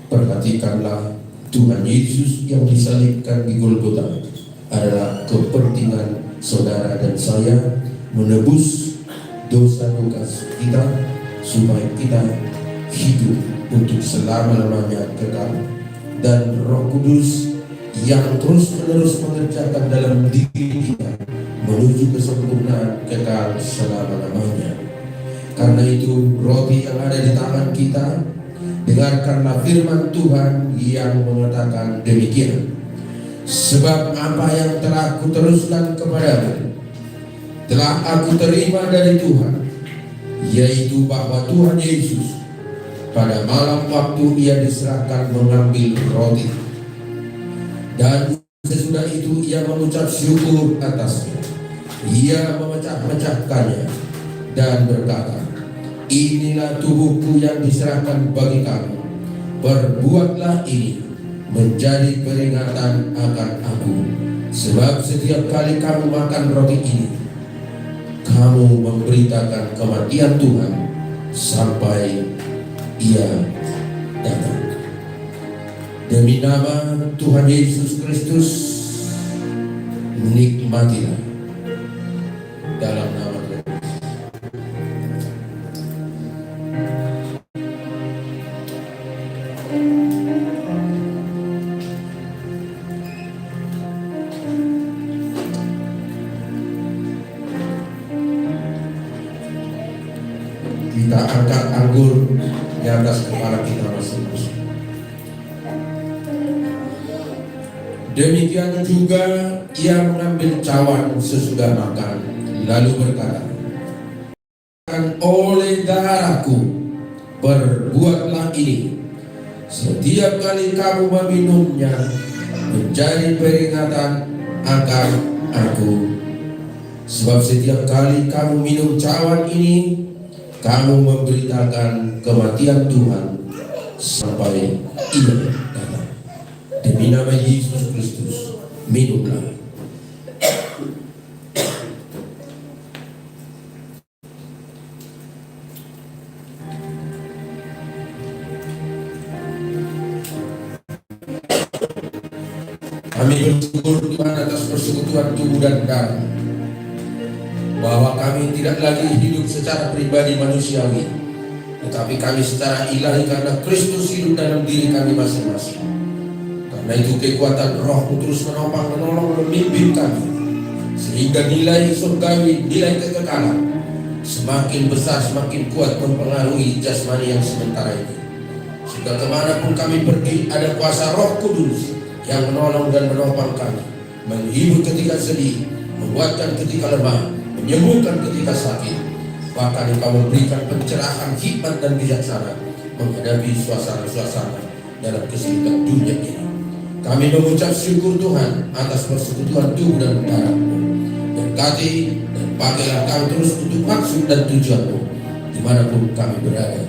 Perhatikanlah, Tuhan Yesus yang disalibkan di Golgota adalah kepentingan saudara dan saya menebus dosa-dosa kita supaya kita hidup untuk selama-lamanya kekal. Dan Roh Kudus yang terus-menerus mengerjakan dalam diri kita menuju kesempurnaan kekal selama-lamanya. Karena itu roti yang ada di tangan kita, dengarkanlah firman Tuhan yang mengatakan demikian. Sebab apa yang telah aku teruskan kepadamu telah aku terima dari Tuhan, yaitu bahwa Tuhan Yesus pada malam waktu ia diserahkan mengambil roti, dan sesudah itu ia mengucap syukur atasnya. Ia memecah-mecahkannya dan berkata, inilah tubuhku yang diserahkan bagi kamu. Perbuatlah ini menjadi peringatan akan aku. Sebab setiap kali kamu makan roti ini, kamu memberitakan kematian Tuhan sampai ia datang. Demi nama Tuhan Yesus Kristus, nikmatilah dalam nama Tuhan. Kita angkat anggur di atas kepala kita masing-masing. Demikian juga ia mengambil cawan sesudah makan, lalu berkata, oleh darahku, perbuatlah ini setiap kali kamu meminumnya menjadi peringatan akan aku. Sebab setiap kali kamu minum cawan ini, kamu memberitakan kematian Tuhan sampai ia datang. Demi nama Yesus Kristus, minumlah. Kami bersyukur Tuhan atas persekutuan tubuh dan darah, bahwa kami tidak lagi hidup secara pribadi manusiawi, tetapi kami secara ilahi karena Kristus hidup dalam diri kami masing-masing. Karena itu kekuatan Roh terus menopang, menolong, memimpin kami, sehingga nilai surgawi, nilai kekekalan semakin besar, semakin kuat mempengaruhi jasmani yang sementara ini. Sehingga kemanapun kami pergi, ada kuasa Roh Kudus yang menolong dan menopang kami, menghibur ketika sedih, menguatkan ketika lemah, menyembuhkan ketika sakit. Bahkan Engkau memberikan pencerahan, hikmat dan bijaksana menghadapi suasana-suasana dalam kesulitan dunia ini. Kami mengucap syukur Tuhan atas persekutuan tubuh dan darah-Mu. Berkati dan pakailah kami terus untuk maksud dan tujuan-Mu dimanapun kami berada.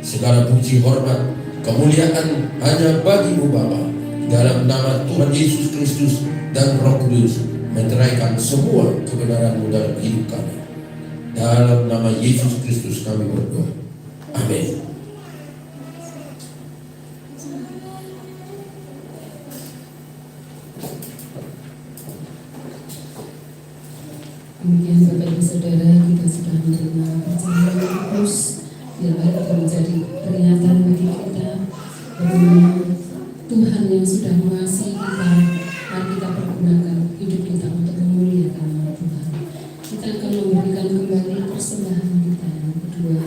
Segala puji, hormat, kemuliaan hanya bagi-Mu Bapa. Dalam nama Tuhan Yesus Kristus dan Roh Kudus, menceraikan semua kebenaran-Mu dalam hidup kami. Dalam nama Yesus Kristus kami berdoa. Amin. Demikian Bapak Ibu Saudara, kita sudah menerima persembahan kudus yang baik menjadi peringatan bagi kita bagaimana Tuhan yang sudah mengasihi kita. Mari kita pergunakan hidup kita untuk memuliakan nama Tuhan. Kita akan memberikan kembali persembahan kita yang kedua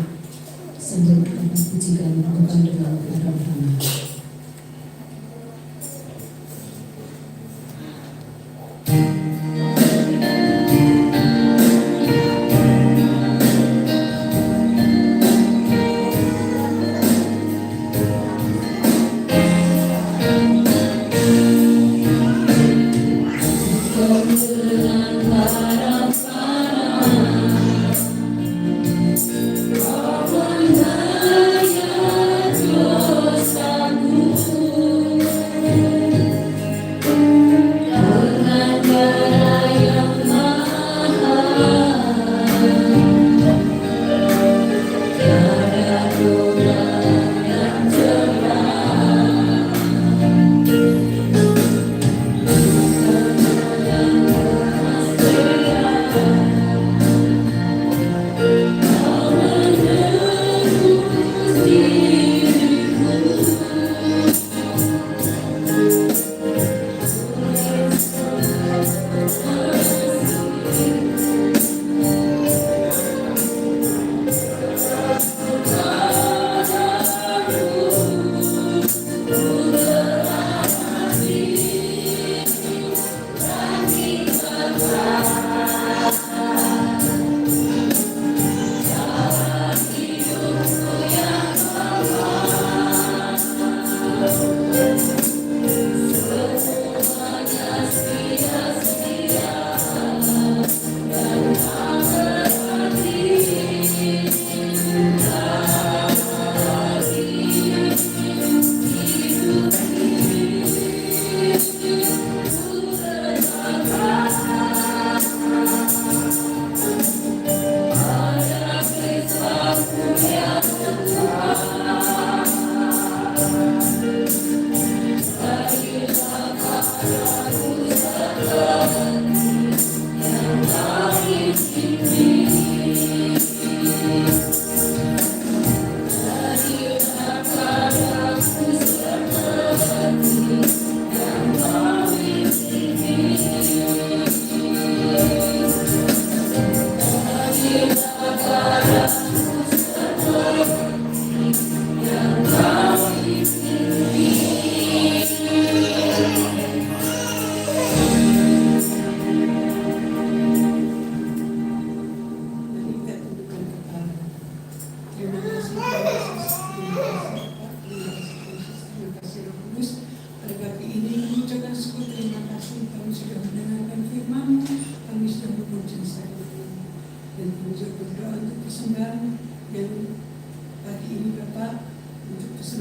sambil kita pujikan bukan dengan bersama-sama. Para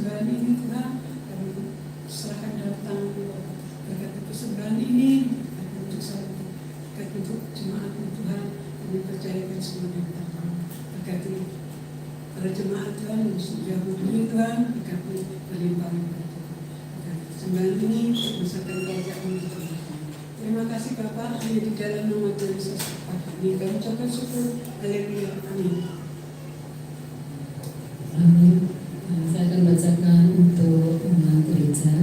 persembahan ini Tuhan, kami serahkan dalam tangan Tuhan. Berkati persembahan ini, kami untuk selalu berkati untuk jemaat Tuhan, kami percayakan semua di tangan. Berkati para jemaat Tuhan yang sudah menghubungi Tuhan, berkati berlimpah-limpah Tuhan. Berkati persembahan ini, bersama kerajaan Tuhan. Terima kasih Bapak, hanya di dalam nama Tuhan Yesus kami ucapkan syukur. Haleluya, amin. Amin. Saya akan bacakan untuk umat gereja.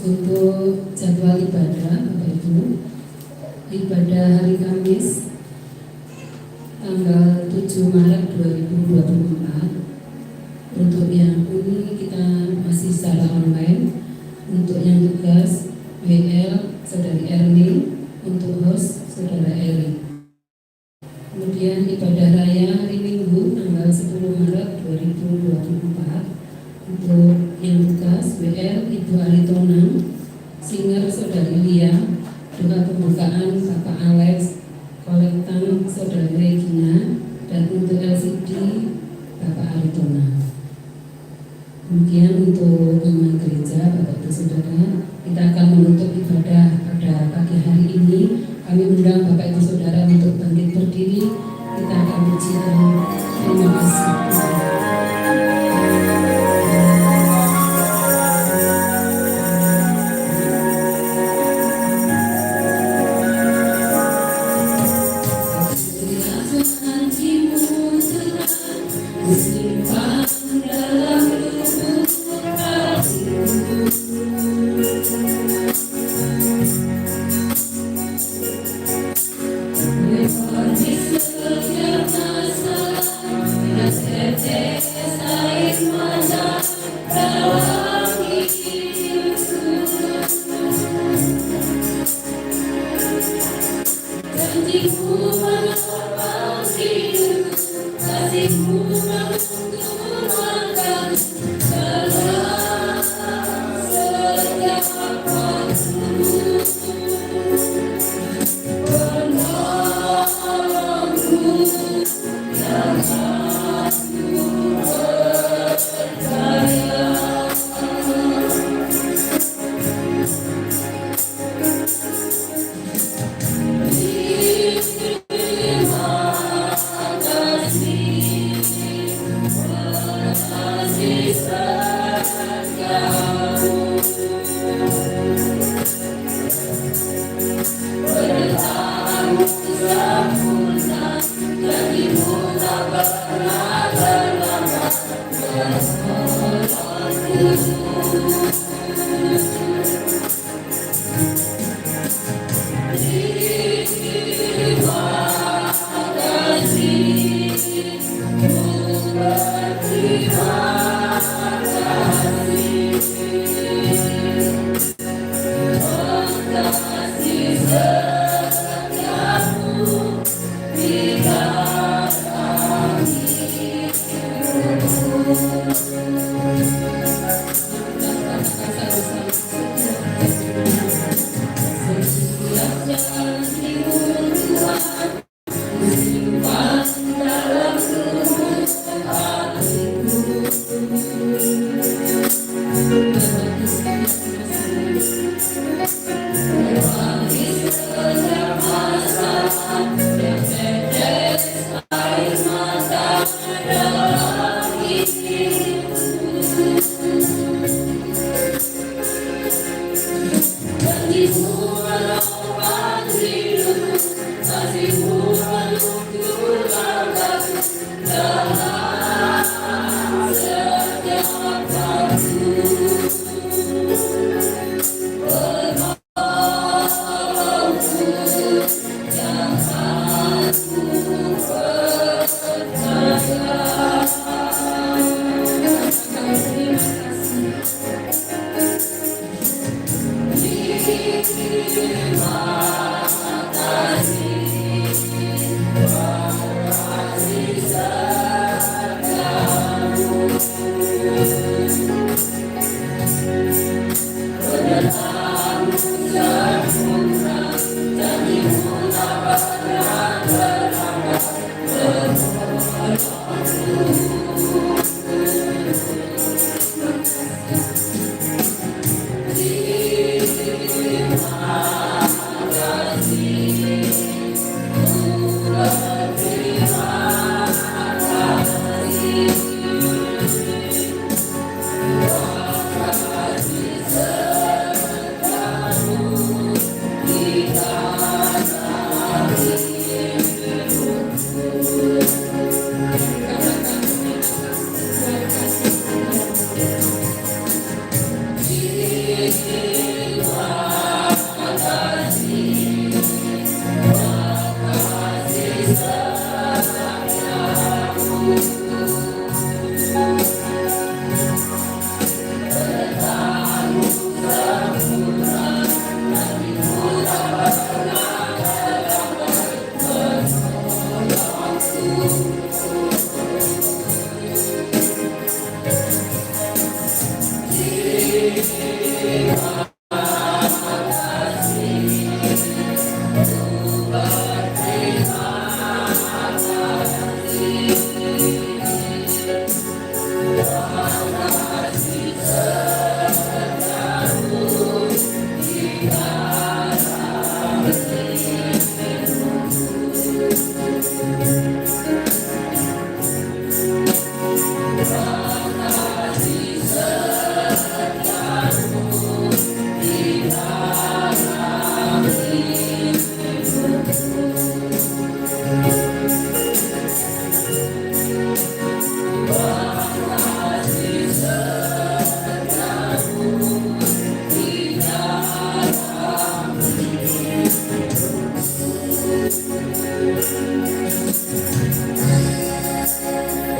Untuk jadwal ibadah, Bapak Ibu, ibadah hari Kamis tanggal 7 Maret 2024. Untuk yang ini kita masih secara online. Untuk yang tugas WL Saudari Erni, untuk host Saudara Eri. Kemudian ibadah raya hari Minggu tanggal 10 Maret 2024. Untuk yang tugas WL Ibu Aritona, singer Saudari Lia, doa pembukaan Bapak Alex, kolektan Saudari Regina, dan untuk LCD Bapak Aritona. Kemudian untuk umat gereja, Bapak Ibu Saudara, kita akan menutup ibadah pada pagi hari ini. Kami undang Bapak Ibu Saudara untuk bangkit berdiri. Kita akan puji Tuhan. Terima kasih.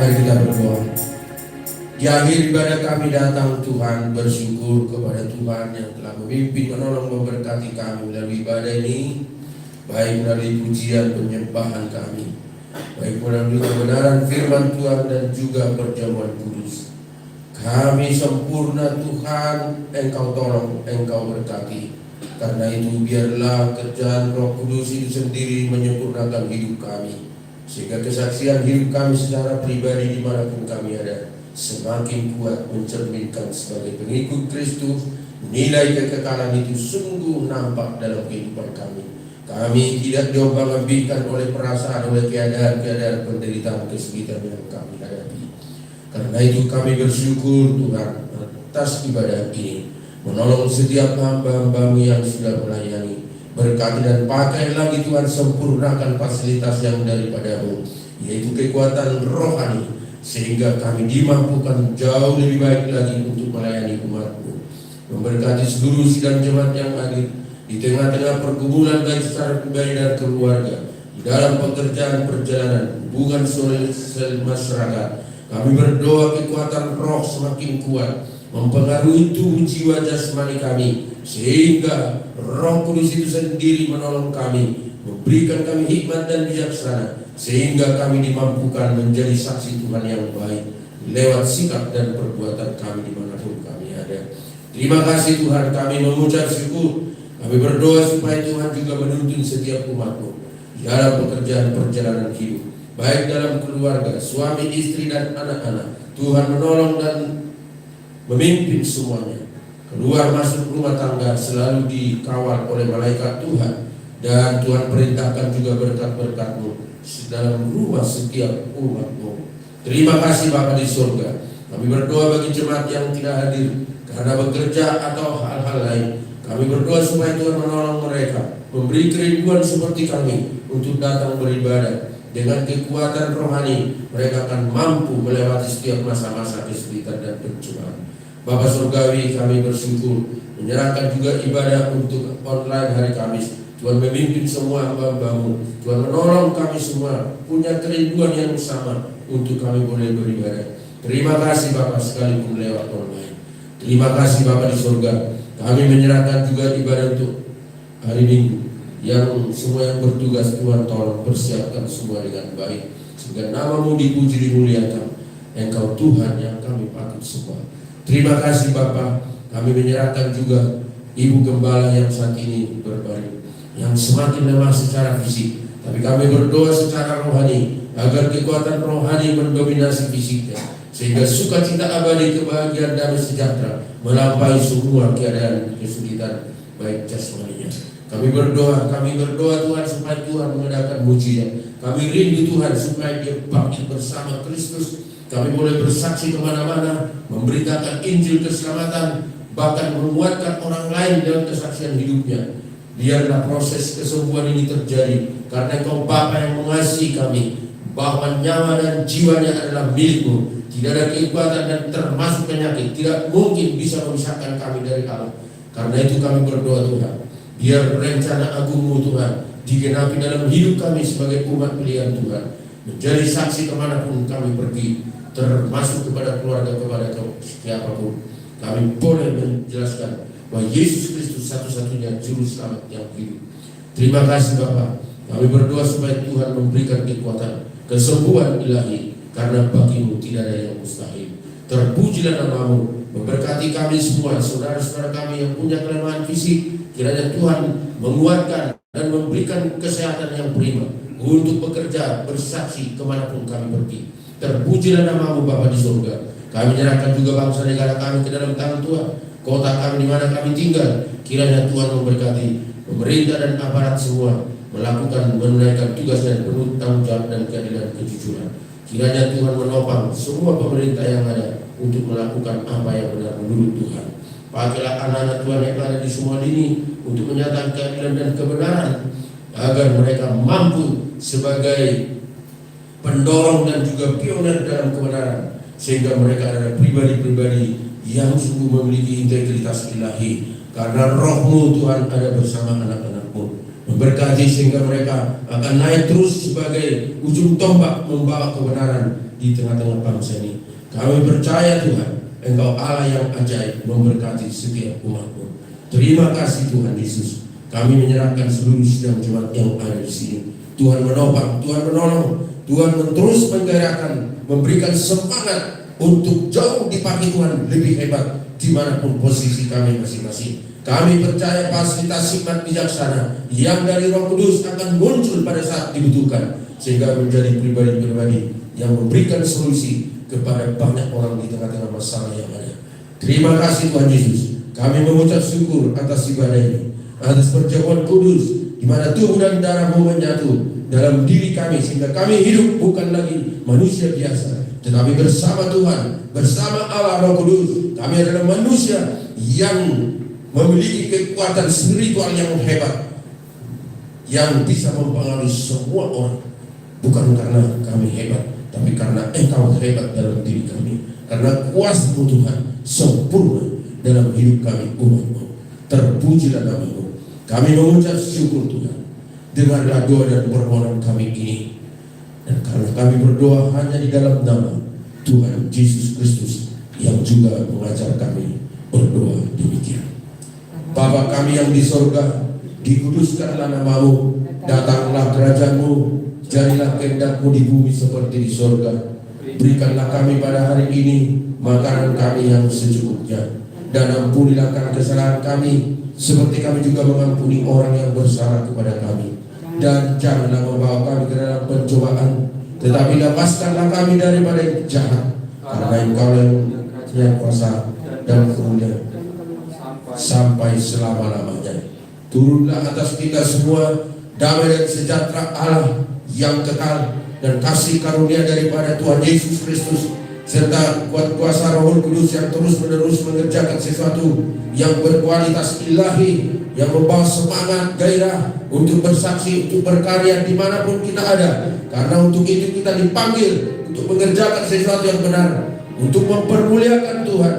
Mari kita berdoa. Di akhir ibadah kami datang Tuhan, bersyukur kepada Tuhan yang telah memimpin, menolong, memberkati kami melalui ibadah ini, baik melalui pujian penyembahan kami, baik melalui kebenaran firman Tuhan dan juga perjamuan kudus. Kami sempurna Tuhan, Engkau tolong, Engkau berkati. Karena itu biarlah kerjaan Roh Kudus itu sendiri menyempurnakan hidup kami, sehingga kesaksian hidup kami secara pribadi dimanapun kami ada semakin kuat mencerminkan sebagai pengikut Kristus. Nilai kekekalan itu sungguh nampak dalam kehidupan kami. Kami tidak diombang-ambingkan oleh perasaan, oleh keadaan-keadaan penderitaan kesulitan yang kami hadapi. Karena itu kami bersyukur Tuhan atas ibadah ini, menolong setiap hamba-hamba-Mu yang sudah melayani. Berkati dan pakai lagi Tuhan, sempurnakan fasilitas yang daripada-Mu, yaitu kekuatan rohani, sehingga kami dimampukan jauh lebih baik lagi untuk melayani umat-Mu. Memberkati seluruh sidang jemaat yang hadir di tengah-tengah pergumulan baik secara pribadi dan keluarga, di dalam pekerjaan, perjalanan, hubungan sosial masyarakat. Kami berdoa kekuatan roh semakin kuat mempengaruhi tubuh jiwa jasmani kami, sehingga Roh Kudus itu sendiri menolong kami, memberikan kami hikmat dan bijaksana, sehingga kami dimampukan menjadi saksi Tuhan yang baik lewat sikap dan perbuatan kami dimanapun kami ada. Terima kasih Tuhan, kami mengucap syukur. Kami berdoa supaya Tuhan juga menuntun setiap umat-Mu dalam pekerjaan perjalanan hidup, baik dalam keluarga, suami, istri, dan anak-anak. Tuhan menolong dan memimpin semuanya. Keluar masuk rumah tangga selalu dikawal oleh malaikat Tuhan, dan Tuhan perintahkan juga berkat-berkat-Mu dalam rumah setiap umat-Mu. Terima kasih Bapa di surga. Kami berdoa bagi jemaat yang tidak hadir karena bekerja atau hal-hal lain. Kami berdoa supaya Tuhan menolong mereka, memberi kerinduan seperti kami untuk datang beribadah. Dengan kekuatan rohani, mereka akan mampu melewati setiap masa-masa kesulitan dan pencobaan. Bapa Surgawi, kami bersyukur, menyerahkan juga ibadah untuk online hari Kamis. Tuhan memimpin semua hamba-Hamba-Mu. Tuhan menolong kami semua punya kerinduan yang sama untuk kami boleh beribadah. Terima kasih Bapa, sekalipun lewat online. Terima kasih Bapa di surga. Kami menyerahkan juga ibadah untuk hari Minggu, yang semua yang bertugas Tuhan tolong persiapkan semua dengan baik, sehingga nama-Mu dipuji, dimuliakan. Engkau Tuhan yang kami patut semua. Terima kasih Bapa. Kami menyerahkan juga Ibu Gembala yang saat ini berbaring, yang semakin lemah secara fisik, tapi kami berdoa secara rohani agar kekuatan rohani mendominasi fisiknya, sehingga sukacita abadi, kebahagiaan damai sejahtera melampaui semua keadaan kesulitan baik jasmaninya. Kami berdoa Tuhan supaya Tuhan mengadakan mujizat. Kami rindu Tuhan supaya Dia bangkit bersama Kristus. Kami boleh bersaksi kemana-mana, memberitakan Injil keselamatan, bahkan menguatkan orang lain dalam kesaksian hidupnya. Biarlah proses kesembuhan ini terjadi, karena Engkau Bapa yang mengasihi kami, bahwa nyawa dan jiwanya adalah milik-Mu. Tidak ada kekuatan dan termasuk penyakit tidak mungkin bisa memisahkan kami dari Allah. Karena itu kami berdoa Tuhan, biar rencana agung-Mu Tuhan digenapi dalam hidup kami sebagai umat pilihan Tuhan, menjadi saksi kemanapun kami pergi, termasuk kepada keluarga, kepada siapapun. Kami boleh menjelaskan bahwa Yesus Kristus satu-satunya juru selamat yang hidup. Terima kasih Bapa. Kami berdoa supaya Tuhan memberikan kekuatan, kesembuhan ilahi, karena bagi-Mu tidak ada yang mustahil. Terpujilah nama-Mu, memberkati kami semua, saudara-saudara kami yang punya kelemahan fisik. Kiranya Tuhan menguatkan dan memberikan kesehatan yang prima untuk bekerja, bersaksi kemanapun kami pergi. Terpujilah nama-Mu Bapa di surga. Kami menyerahkan juga bangsa negara kami ke dalam tangan Tuhan, kota kami di mana kami tinggal. Kiranya Tuhan memberkati pemerintah dan aparat semua menunaikan tugasnya penuh tanggung jawab dan keadilan kejujuran. Kiranya Tuhan menopang semua pemerintah yang ada untuk melakukan apa yang benar menurut Tuhan. Pakailah anak-anak Tuhan yang ada di semua lini untuk menyatakan keadilan dan kebenaran, agar mereka mampu sebagai pendorong dan juga pioner dalam kebenaran, sehingga mereka adalah pribadi-pribadi yang sungguh memiliki integritas ilahi, karena Roh-Mu Tuhan ada bersama anak-anak-Mu. Memberkati sehingga mereka akan naik terus sebagai ujung tombak membawa kebenaran di tengah-tengah bangsa ini. Kami percaya Tuhan, Engkau Allah yang ajaib, memberkati setiap umat-Mu. Terima kasih Tuhan Yesus. Kami menyerahkan seluruh sidang jemaat yang ada di sini. Tuhan menopang, Tuhan menolong, Tuhan terus menggerakkan, memberikan semangat untuk jauh dipakai Tuhan lebih hebat dimanapun posisi kami masing-masing. Kami percaya fasilitas hikmat bijaksana yang dari Roh Kudus akan muncul pada saat dibutuhkan, sehingga menjadi pribadi-pribadi yang memberikan solusi kepada banyak orang di tengah-tengah masalah yang ada. Terima kasih Tuhan Yesus. Kami mengucap syukur atas ibadah ini, atas perjamuan kudus di mana tubuh dan darah-Mu menyatu dalam diri kami, sehingga kami hidup bukan lagi manusia biasa, tetapi bersama Tuhan, bersama Allah Roh Kudus. Kami adalah manusia yang memiliki kekuatan spiritual yang hebat, yang bisa mempengaruhi semua orang, bukan karena kami hebat, tapi karena Engkau hebat dalam diri kami, karena kuasa-Mu Tuhan sempurna dalam hidup kami umat-Mu. Terpujilah nama-Mu. Kami mengucap syukur Tuhan. Dengarlah doa dan permohonan kami ini, dan karena kami berdoa hanya di dalam nama Tuhan Yesus Kristus yang juga mengajar kami berdoa demikian. Bapa kami yang di sorga, dikuduskanlah nama-Mu, datanglah kerajaan-Mu, jadilah kehendak-Mu di bumi seperti di sorga. Berikanlah kami pada hari ini makanan kami yang secukupnya, dan ampunilah kesalahan kami seperti kami juga mengampuni orang yang bersalah kepada kami. Dan janganlah membawa kami ke dalam pencobaan, tetapi lepaskanlah kami daripada yang jahat, karena Engkau yang kuasa dan kemuliaan sampai selama-lamanya. Turunlah atas kita semua damai dan sejahtera Allah yang kekal, dan kasih karunia daripada Tuhan Yesus Kristus, serta kuat kuasa Roh Kudus yang terus-menerus mengerjakan sesuatu yang berkualitas ilahi, yang membawa semangat, gairah untuk bersaksi, untuk berkarya dimanapun kita ada. Karena untuk itu kita dipanggil untuk mengerjakan sesuatu yang benar, untuk mempermuliakan Tuhan,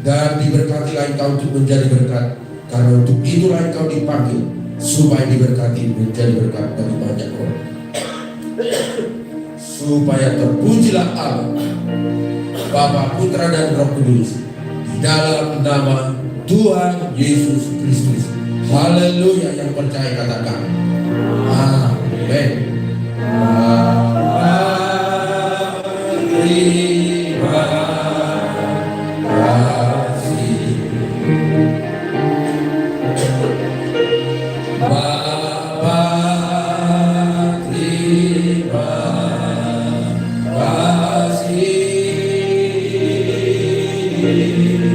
dan diberkatilah Engkau untuk menjadi berkat. Karena untuk itulah Engkau dipanggil, supaya diberkati menjadi berkat bagi banyak orang. Supaya terpujilah Allah, Bapa, Putra dan Roh Kudus, di dalam nama Tuhan Yesus Kristus. Haleluya. Yang percaya katakan amin. Amin.